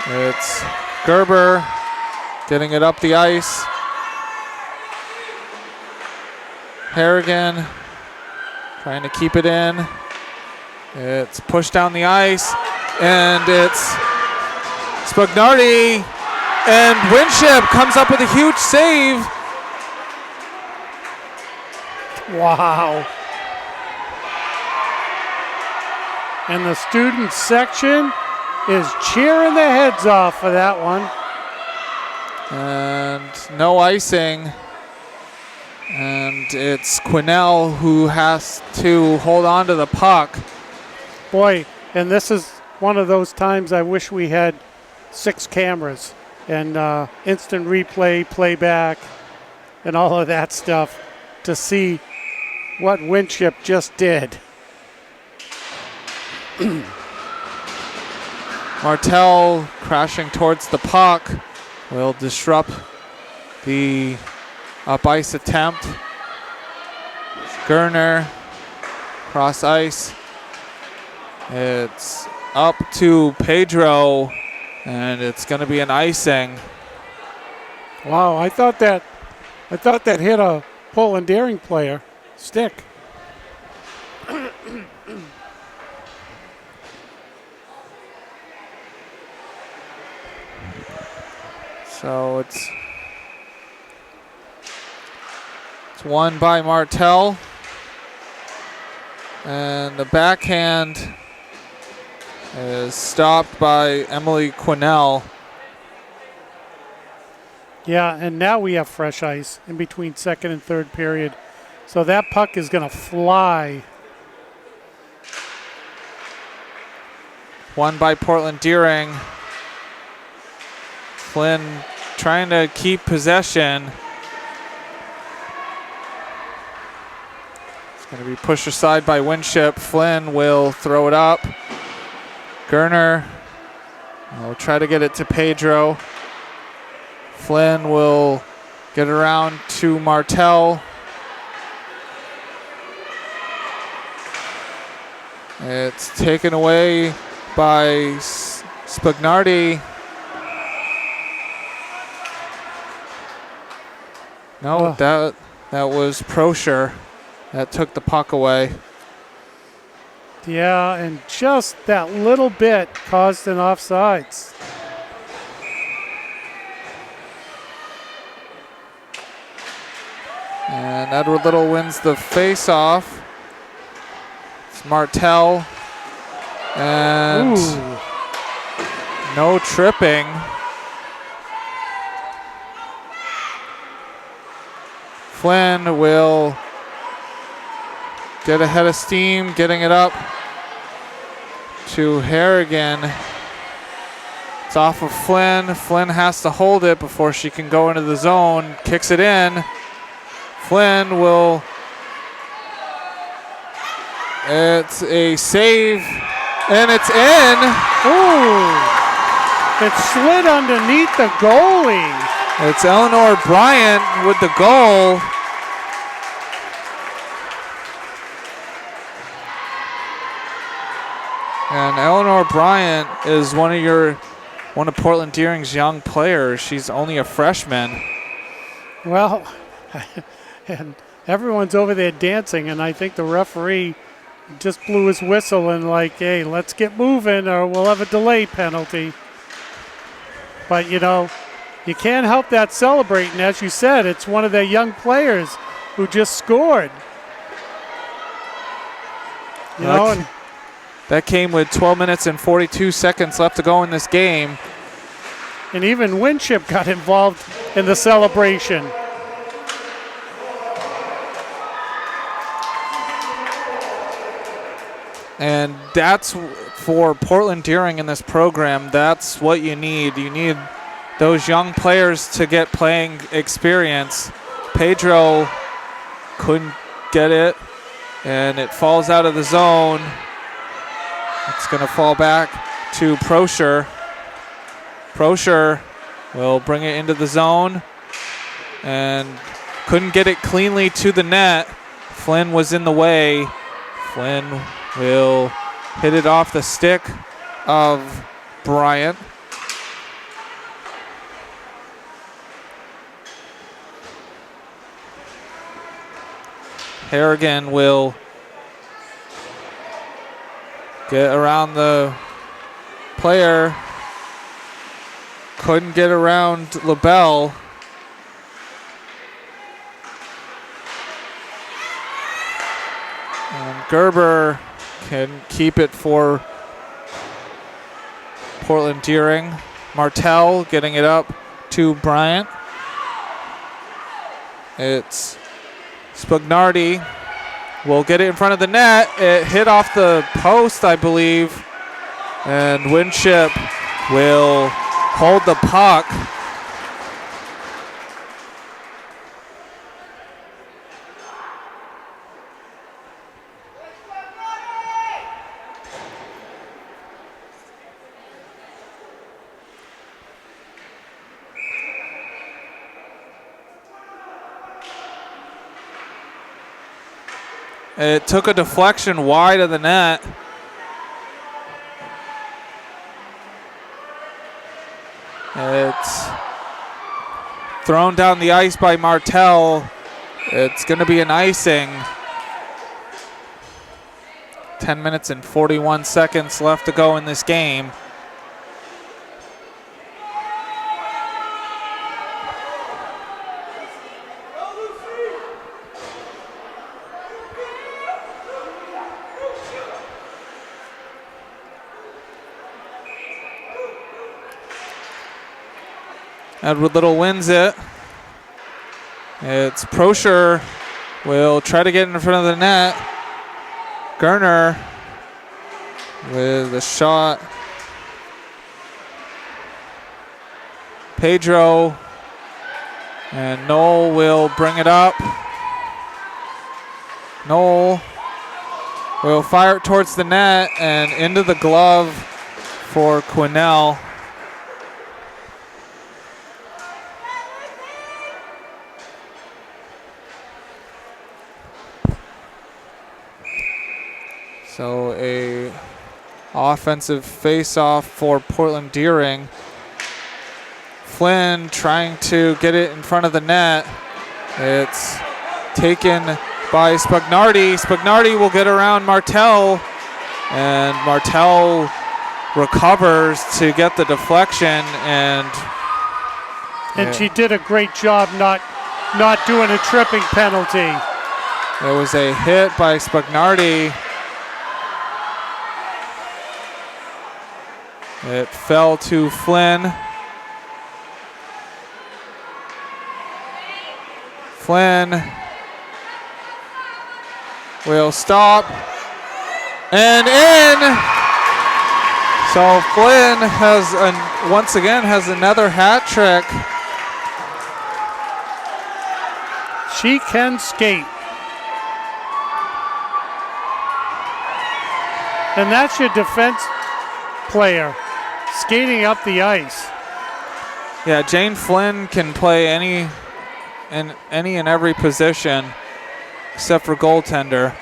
It's Gerber getting it up the ice. Harrigan trying to keep it in. It's pushed down the ice, and it's Spagnardi, and Winship comes up with a huge save. Wow. And the student section is cheering their heads off for that one. And no icing. And it's Quinnell who has to hold on to the puck. Boy, and this is one of those times I wish we had 6 cameras and instant replay, playback, and all of that stuff to see what Winship just did. Martell crashing towards the puck will disrupt the up ice attempt. Gerner cross ice. It's up to Pedro, and it's going to be an icing. Wow, I thought that hit a Portland Deering player stick. So it's won by Martell. And the backhand is stopped by Emily Quinnell. Yeah, and now we have fresh ice in between second and third period. So that puck is going to fly. Won by Portland Deering. Flynn trying to keep possession. It's going to be pushed aside by Winship. Flynn will throw it up. Gerner will try to get it to Pedro. Flynn will get around to Martell. It's taken away by Spagnardi. No, that was Prosher that took the puck away. Yeah, and just that little bit caused an offsides. And Edward Little wins the face-off. It's Martell. And no tripping. Flynn will get ahead of steam, getting it up to Harrigan. It's off of Flynn. Flynn has to hold it before she can go into the zone. Kicks it in. Flynn will. It's a save, and it's in. Ooh, it slid underneath the goalie. It's Eleanor Bryant with the goal. And Eleanor Bryant is one of Portland Deering's young players. She's only a freshman. Well, and everyone's over there dancing, and I think the referee just blew his whistle and like, hey, let's get moving or we'll have a delay penalty. But, you know, you can't help that celebrating. As you said, it's one of their young players who just scored. You know, and that came with 12 minutes and 42 seconds left to go in this game. And even Winship got involved in the celebration. And that's for Portland Deering in this program. That's what you need. You need those young players to get playing experience. Pedro couldn't get it, and it falls out of the zone. It's going to fall back to Prosher. Prosher will bring it into the zone and couldn't get it cleanly to the net. Flynn was in the way. Flynn will hit it off the stick of Bryant. Harrigan will get around the player. Couldn't get around LaBelle. And Gerber can keep it for Portland Deering. Martell getting it up to Bryant. It's Spagnardi will get it in front of the net. It hit off the post, I believe. And Winship will hold the puck. It took a deflection wide of the net. It's thrown down the ice by Martell. It's going to be an icing. 10 minutes and 41 seconds left to go in this game. Edward Little wins it. It's Prosher will try to get in front of the net. Gerner with a shot. Pedro and Knoll will bring it up. Knoll will fire it towards the net and into the glove for Quinnell. So a offensive face-off for Portland Deering. Flynn trying to get it in front of the net. It's taken by Spagnardi. Spagnardi will get around Martell, and Martell recovers to get the deflection, and she did a great job not doing a tripping penalty. There was a hit by Spagnardi. It fell to Flynn. Flynn will stop and in. So Flynn once again has another hat trick. She can skate. And that's your defense player skating up the ice. Yeah, Jane Flynn can play any and every position except for goaltender.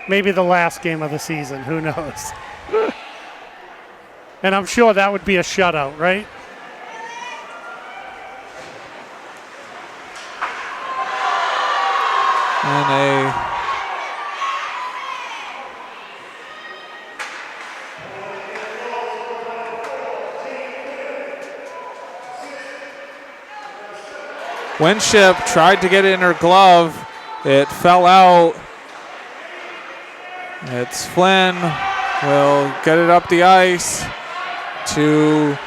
Maybe the last game of the season, who knows? And I'm sure that would be a shutout, right? And a Winship tried to get it in her glove. It fell out. It's Flynn. Will get it up the ice to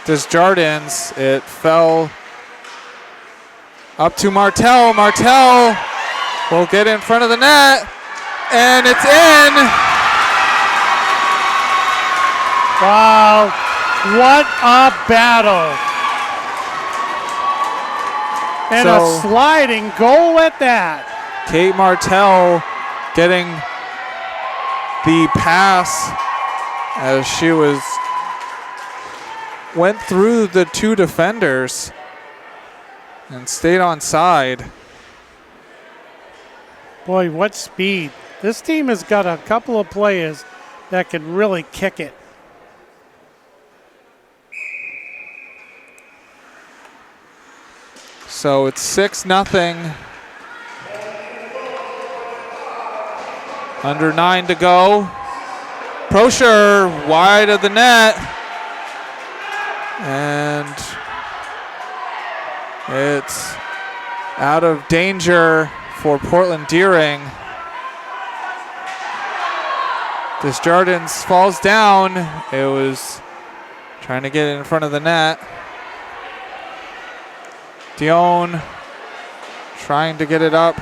Desjardins. It fell up to Martell. Martell will get in front of the net. And it's in. Wow. What a battle. And a sliding goal at that. Kate Martell getting the pass as she went through the two defenders and stayed on side. Boy, what speed. This team has got a couple of players that can really kick it. So it's 6-0. Under 9 to go. Prosher wide of the net. And it's out of danger for Portland Deering. Desjardins falls down. It was trying to get it in front of the net. Dion trying to get it up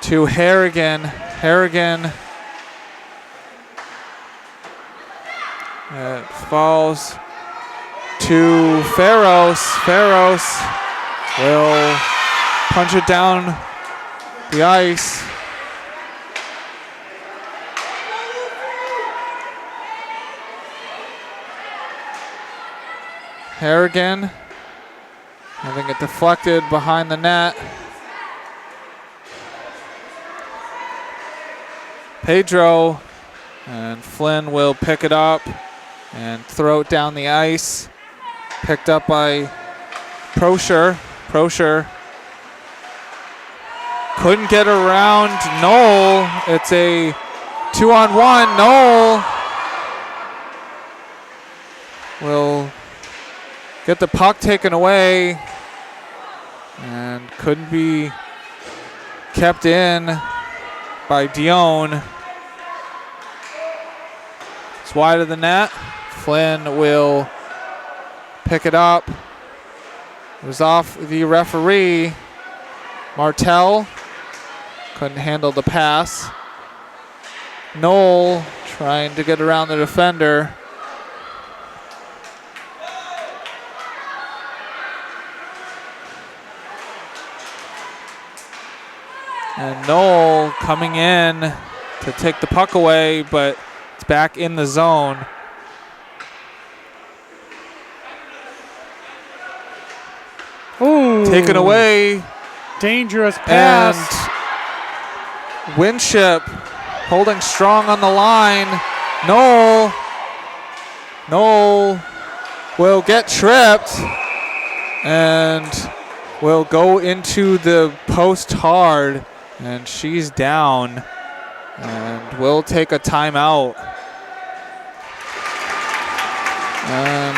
to Harrigan. Harrigan. It falls to Ferros. Ferros will punch it down the ice. Harrigan having it deflected behind the net. Pedro and Flynn will pick it up and throw it down the ice. Picked up by Prosher. Prosher couldn't get around Knoll. It's a 2-on-1. Knoll will get the puck taken away and couldn't be kept in by Dion. It's wide of the net. Flynn will pick it up. It was off the referee. Martell couldn't handle the pass. Knoll trying to get around the defender. And Knoll coming in to take the puck away, but it's back in the zone. Ooh. Taken away. Dangerous pass. And Winship holding strong on the line. Knoll will get tripped and will go into the post hard. And she's down and will take a timeout. And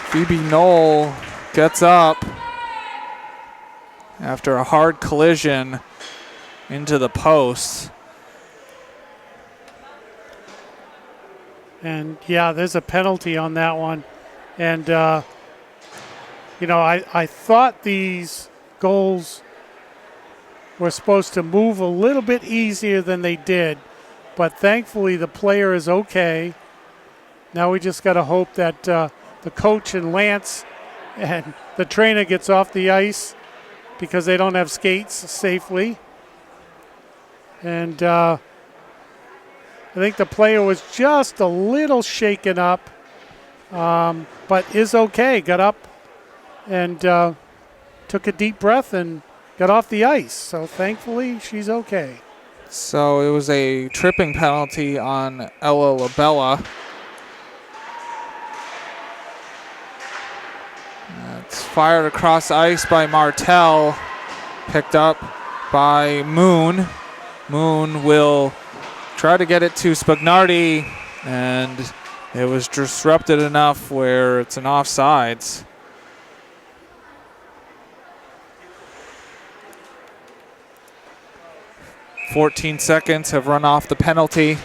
Phoebe Knoll gets up after a hard collision into the post. And yeah, there's a penalty on that one. And, you know, I thought these goals were supposed to move a little bit easier than they did, but thankfully the player is okay. Now we just got to hope that the coach and Lance and the trainer gets off the ice because they don't have skates safely. And I think the player was just a little shaken up, but is okay. Got up and took a deep breath and got off the ice. So thankfully, she's okay. So it was a tripping penalty on Ella Labella. It's fired across ice by Martell, picked up by Moon. Moon will try to get it to Spagnardi, and it was disrupted enough where it's an offsides. "14 seconds have run off the penalty.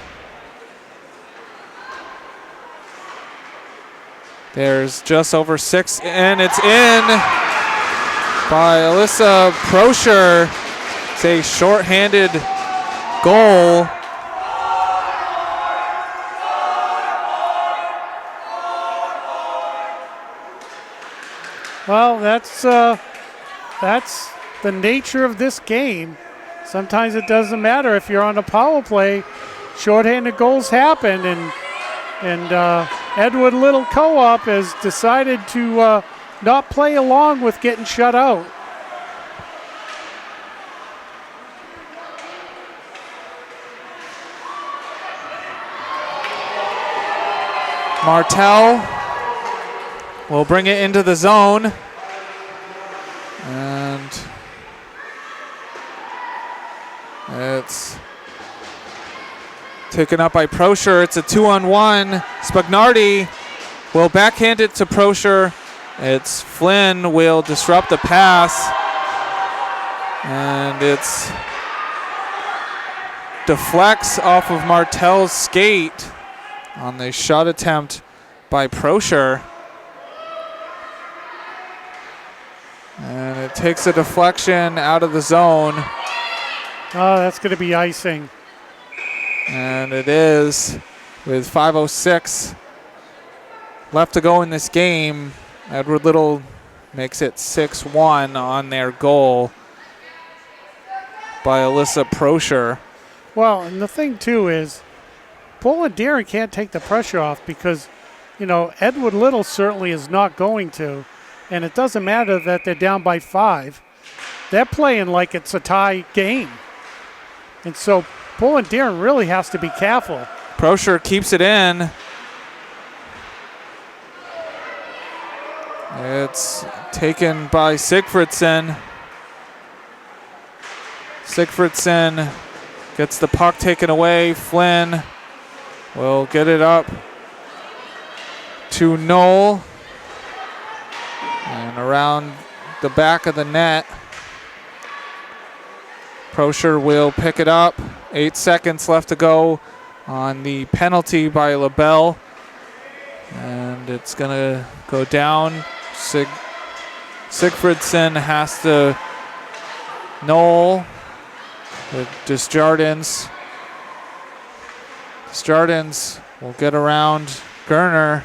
There's just over 6, and it's in by Alyssa Prosher. It's a shorthanded goal. Well, that's the nature of this game. Sometimes it doesn't matter if you're on a power play. Shorthanded goals happen, and Edward Little Co-op has decided to not play along with getting shut out. Martell will bring it into the zone. And it's taken up by Prosher. It's a 2-on-1. Spagnardi will backhand it to Prosher. It's Flynn will disrupt the pass. And it's deflects off of Martell's skate on the shot attempt by Prosher. And it takes a deflection out of the zone. Oh, that's going to be icing. And it is, with 5:06 left to go in this game. Edward Little makes it 6-1 on their goal by Alyssa Prosher. Well, and the thing, too, is Poland Deering can't take the pressure off because, Edward Little certainly is not going to. And it doesn't matter that they're down by 5. They're playing like it's a tie game. And so Poland Deering really has to be careful. Prosher keeps it in. It's taken by Sigfridsson. Sigfridsson gets the puck taken away. Flynn will get it up to Knoll. And around the back of the net, Prosher will pick it up. 8 seconds left to go on the penalty by LaBelle. And it's going to go down. Sigfridsson has to Knoll with Desjardins. Desjardins will get around Gerner.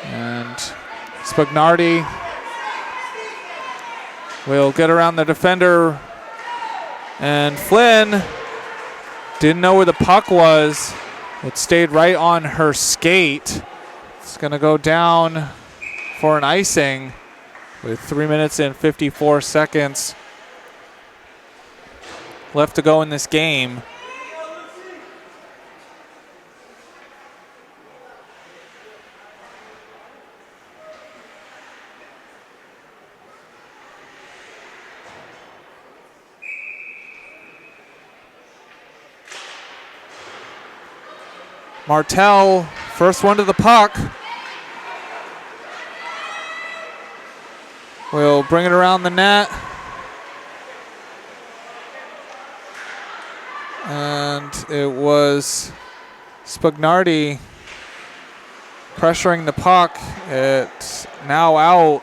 And Spagnardi will get around the defender. And Flynn didn't know where the puck was. It stayed right on her skate. It's going to go down for an icing with 3 minutes and 54 seconds left to go in this game. Martell, first one to the puck. Will bring it around the net. And it was Spagnardi pressuring the puck. It's now out.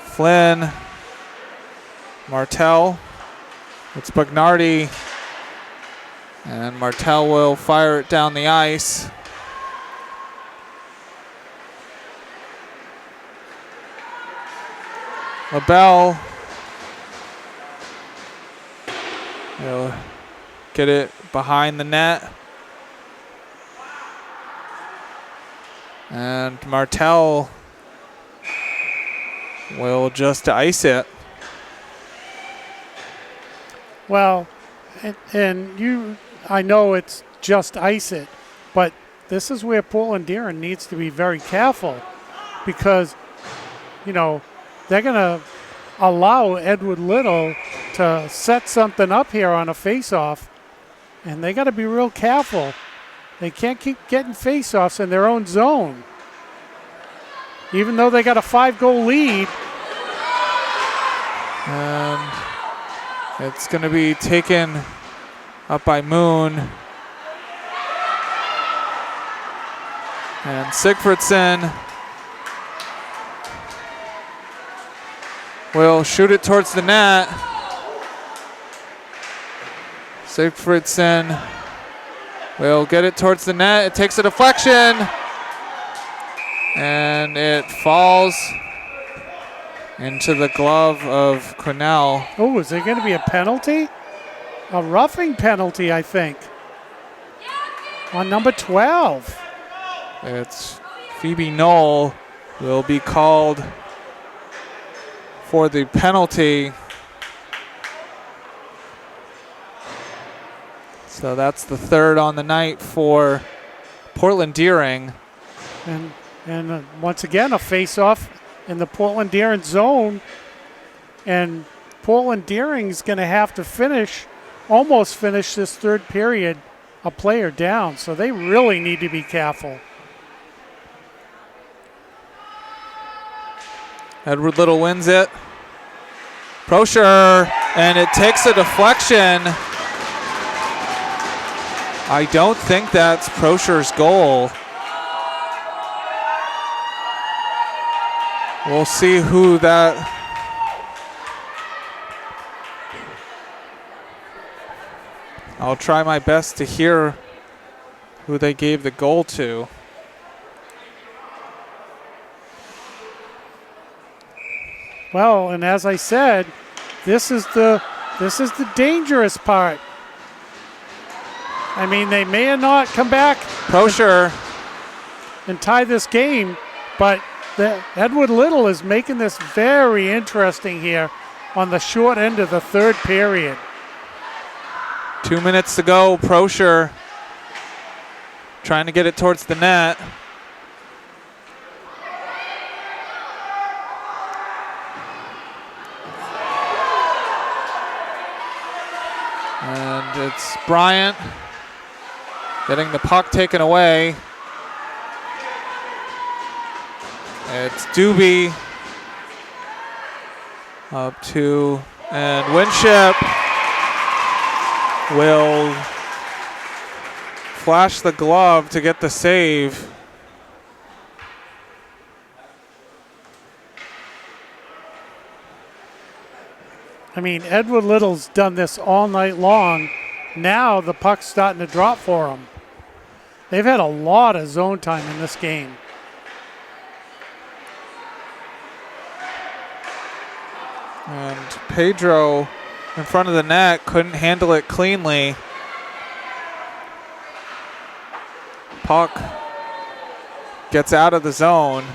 Flynn, Martell, it's Spagnardi. And Martell will fire it down the ice. LaBelle will get it behind the net. And Martell will just ice it. Well, I know it's just ice it, but this is where Poland Deering needs to be very careful because, they're going to allow Edward Little to set something up here on a face-off, and they got to be real careful. They can't keep getting face-offs in their own zone. Even though they got a 5-goal lead. And it's going to be taken up by Moon. And Sigfridsson will shoot it towards the net. Sigfridsson will get it towards the net. It takes a deflection. And it falls into the glove of Cornell. Oh, is there going to be a penalty? A roughing penalty, I think. On number 12. It's Phoebe Knoll will be called for the penalty. So that's the third on the night for Portland Deering. And once again, a face-off in the Portland Deering zone. And Portland Deering's going to have to almost finish this third period a player down. So they really need to be careful. Edward Little wins it. Prosher, and it takes a deflection. I don't think that's Prosher's goal. We'll see who that. I'll try my best to hear who they gave the goal to. Well, and as I said, this is the dangerous part. I mean, they may not come back Prosher and tie this game, but Edward Little is making this very interesting here on the short end of the third period. 2 minutes to go. Prosher trying to get it towards the net. And it's Bryant getting the puck taken away. It's Doobie up to, and Winship will flash the glove to get the save. I mean, Edward Little's done this all night long. Now the puck's starting to drop for him. They've had a lot of zone time in this game. And Pedro in front of the net couldn't handle it cleanly. Puck gets out of the zone.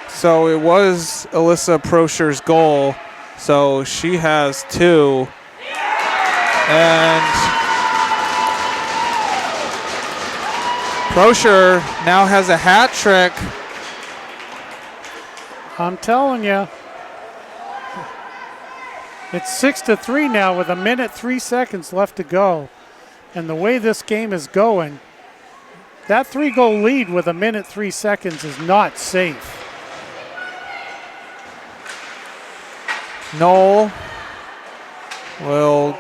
So it was Alyssa Prosher's goal. So she has 2. And Prosher now has a hat trick. I'm telling you. It's 6-3 now with 1 minute 3 seconds left to go. And the way this game is going, that 3-goal lead with 1 minute 3 seconds is not safe. Knoll will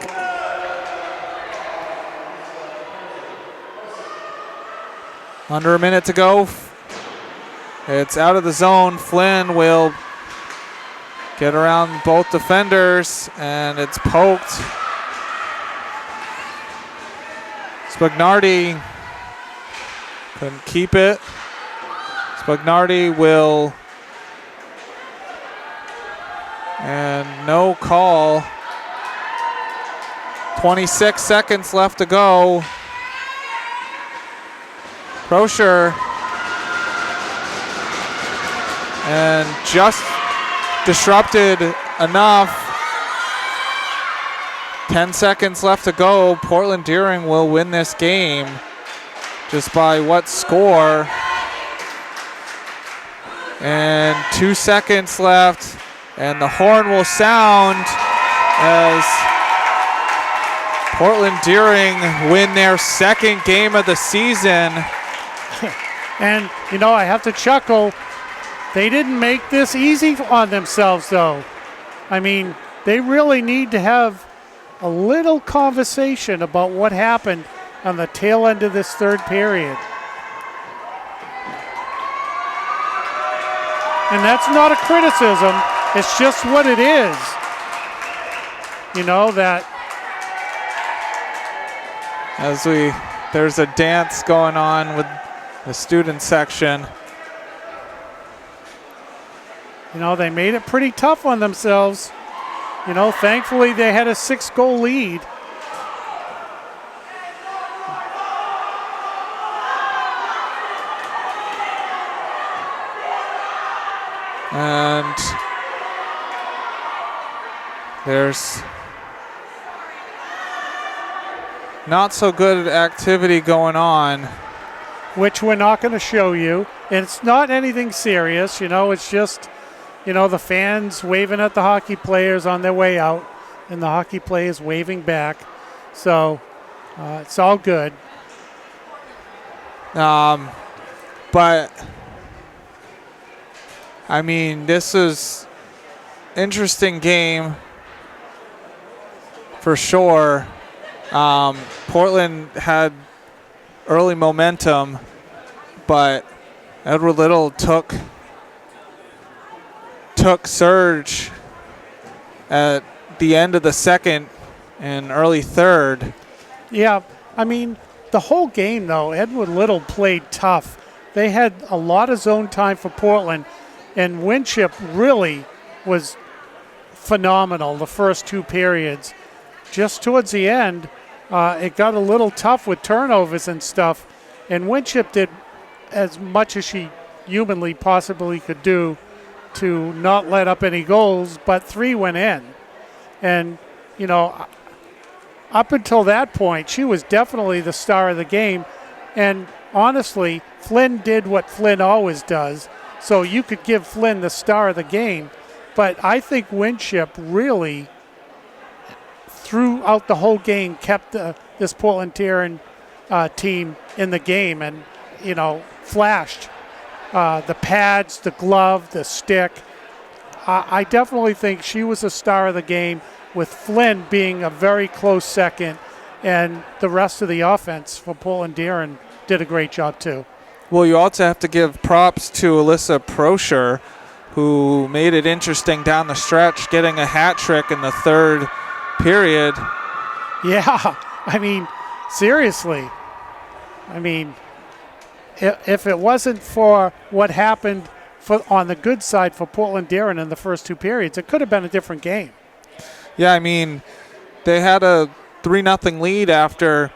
under 1 minute to go. It's out of the zone. Flynn will get around both defenders, and it's poked. Spagnardi couldn't keep it. Spagnardi will, and no call. 26 seconds left to go. Prosher, and just disrupted enough. 10 seconds left to go. Portland Deering will win this game. Just by what score? And 2 seconds left, and the horn will sound as Portland Deering win their second game of the season. And, I have to chuckle. They didn't make this easy on themselves, though. I mean, they really need to have a little conversation about what happened on the tail end of this third period. And that's not a criticism. It's just what it is. That there's a dance going on with the student section. They made it pretty tough on themselves. Thankfully they had a 6-goal lead. And there's not so good activity going on. Which we're not going to show you. And it's not anything serious, it's just, the fans waving at the hockey players on their way out and the hockey players waving back. So it's all good. But I mean, this is interesting game for sure. Portland had early momentum, but Edward Little took surge at the end of the second and early third. Yeah, I mean, the whole game, though, Edward Little played tough. They had a lot of zone time for Portland, and Winship really was phenomenal the first two periods. Just towards the end, it got a little tough with turnovers and stuff, and Winship did as much as she humanly possibly could do to not let up any goals, but 3 went in. And, up until that point, she was definitely the star of the game. And honestly, Flynn did what Flynn always does. So you could give Flynn the star of the game. But I think Winship really, throughout the whole game, kept this Portland Deering team in the game and, flashed. The pads, the glove, the stick. I definitely think she was the star of the game, with Flynn being a very close second, and the rest of the offense for Portland Deering did a great job too. Well, you also have to give props to Alyssa Prosher, who made it interesting down the stretch, getting a hat trick in the third period. Yeah, I mean, seriously. I mean, if it wasn't for what happened on the good side for Portland Deering in the first two periods, it could have been a different game. Yeah, I mean, they had a 3-0 lead after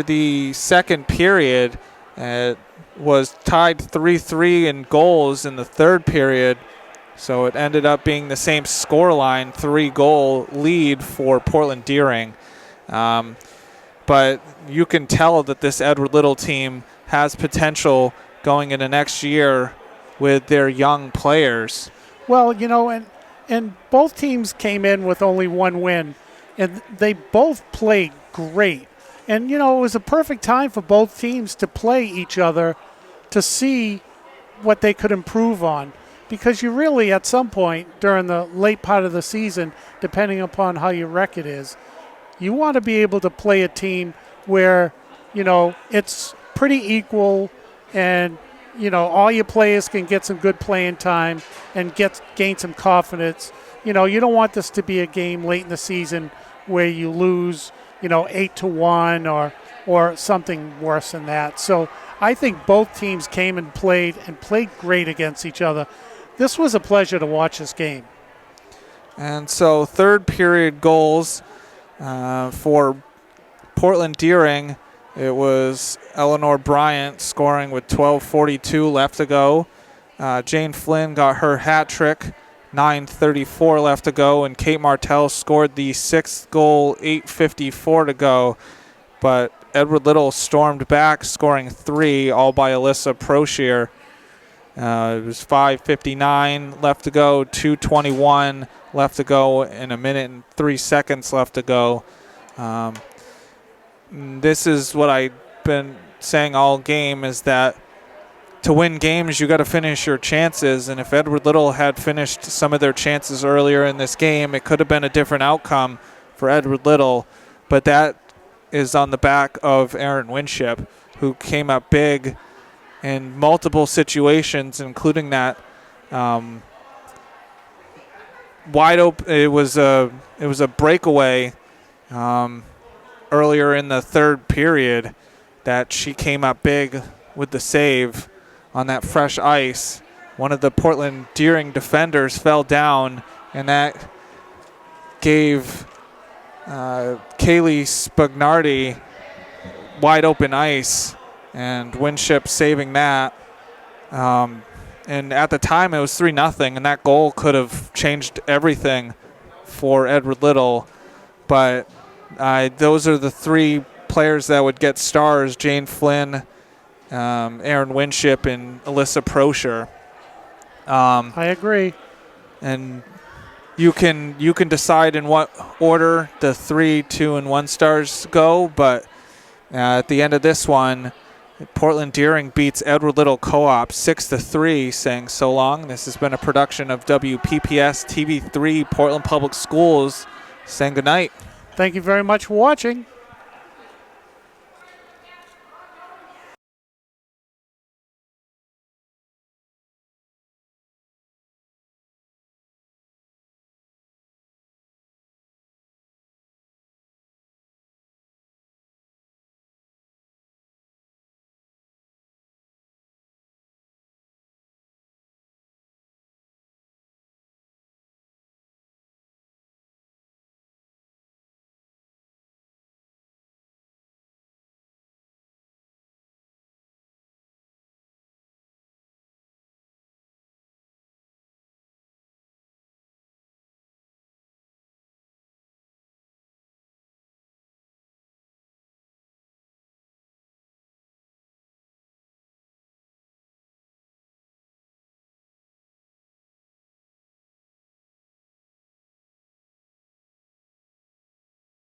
the second period. It was tied 3-3 in goals in the third period, so it ended up being the same scoreline, 3-goal lead for Portland Deering. But you can tell that this Edward Little team has potential going into next year with their young players. Well, and both teams came in with only one win, and they both played great. And, it was a perfect time for both teams to play each other to see what they could improve on. Because you really, at some point during the late part of the season, depending upon how your record is, you want to be able to play a team where, it's pretty equal and, all your players can get some good playing time and gain some confidence. You don't want this to be a game late in the season where you lose, 8-1 or something worse than that. So I think both teams came and played great against each other. This was a pleasure to watch this game. And so third period goals for Portland Deering. It was Eleanor Bryant scoring with 12:42 left to go. Jane Flynn got her hat trick 9:34 left to go, and Kate Martell scored the 6th goal, 8:54 to go. But Edward Little stormed back, scoring 3, all by Alyssa Proshier. It was 5:59 left to go, 2:21 left to go, and 1 minute and 3 seconds left to go. This is what I've been saying all game, is that to win games, you got to finish your chances. And if Edward Little had finished some of their chances earlier in this game, it could have been a different outcome for Edward Little. But that is on the back of Erin Winship, who came up big in multiple situations, including that wide open. It was a breakaway earlier in the third period that she came up big with the save on that fresh ice. One of the Portland Deering defenders fell down, and that gave Kaylee Spagnardi wide open ice, and Winship saving that. And at the time, it was 3-0, and that goal could have changed everything for Edward Little. But those are the 3 players that would get stars: Jane Flynn, Erin Winship, and Alyssa Proshier. I agree. And you can decide in what order the 3, 2, and 1 stars go, but at the end of this one, Portland Deering beats Edward Little Co-op 6-3, saying so long. This has been a production of WPPS TV3 Portland Public Schools, saying goodnight. Thank you very much for watching.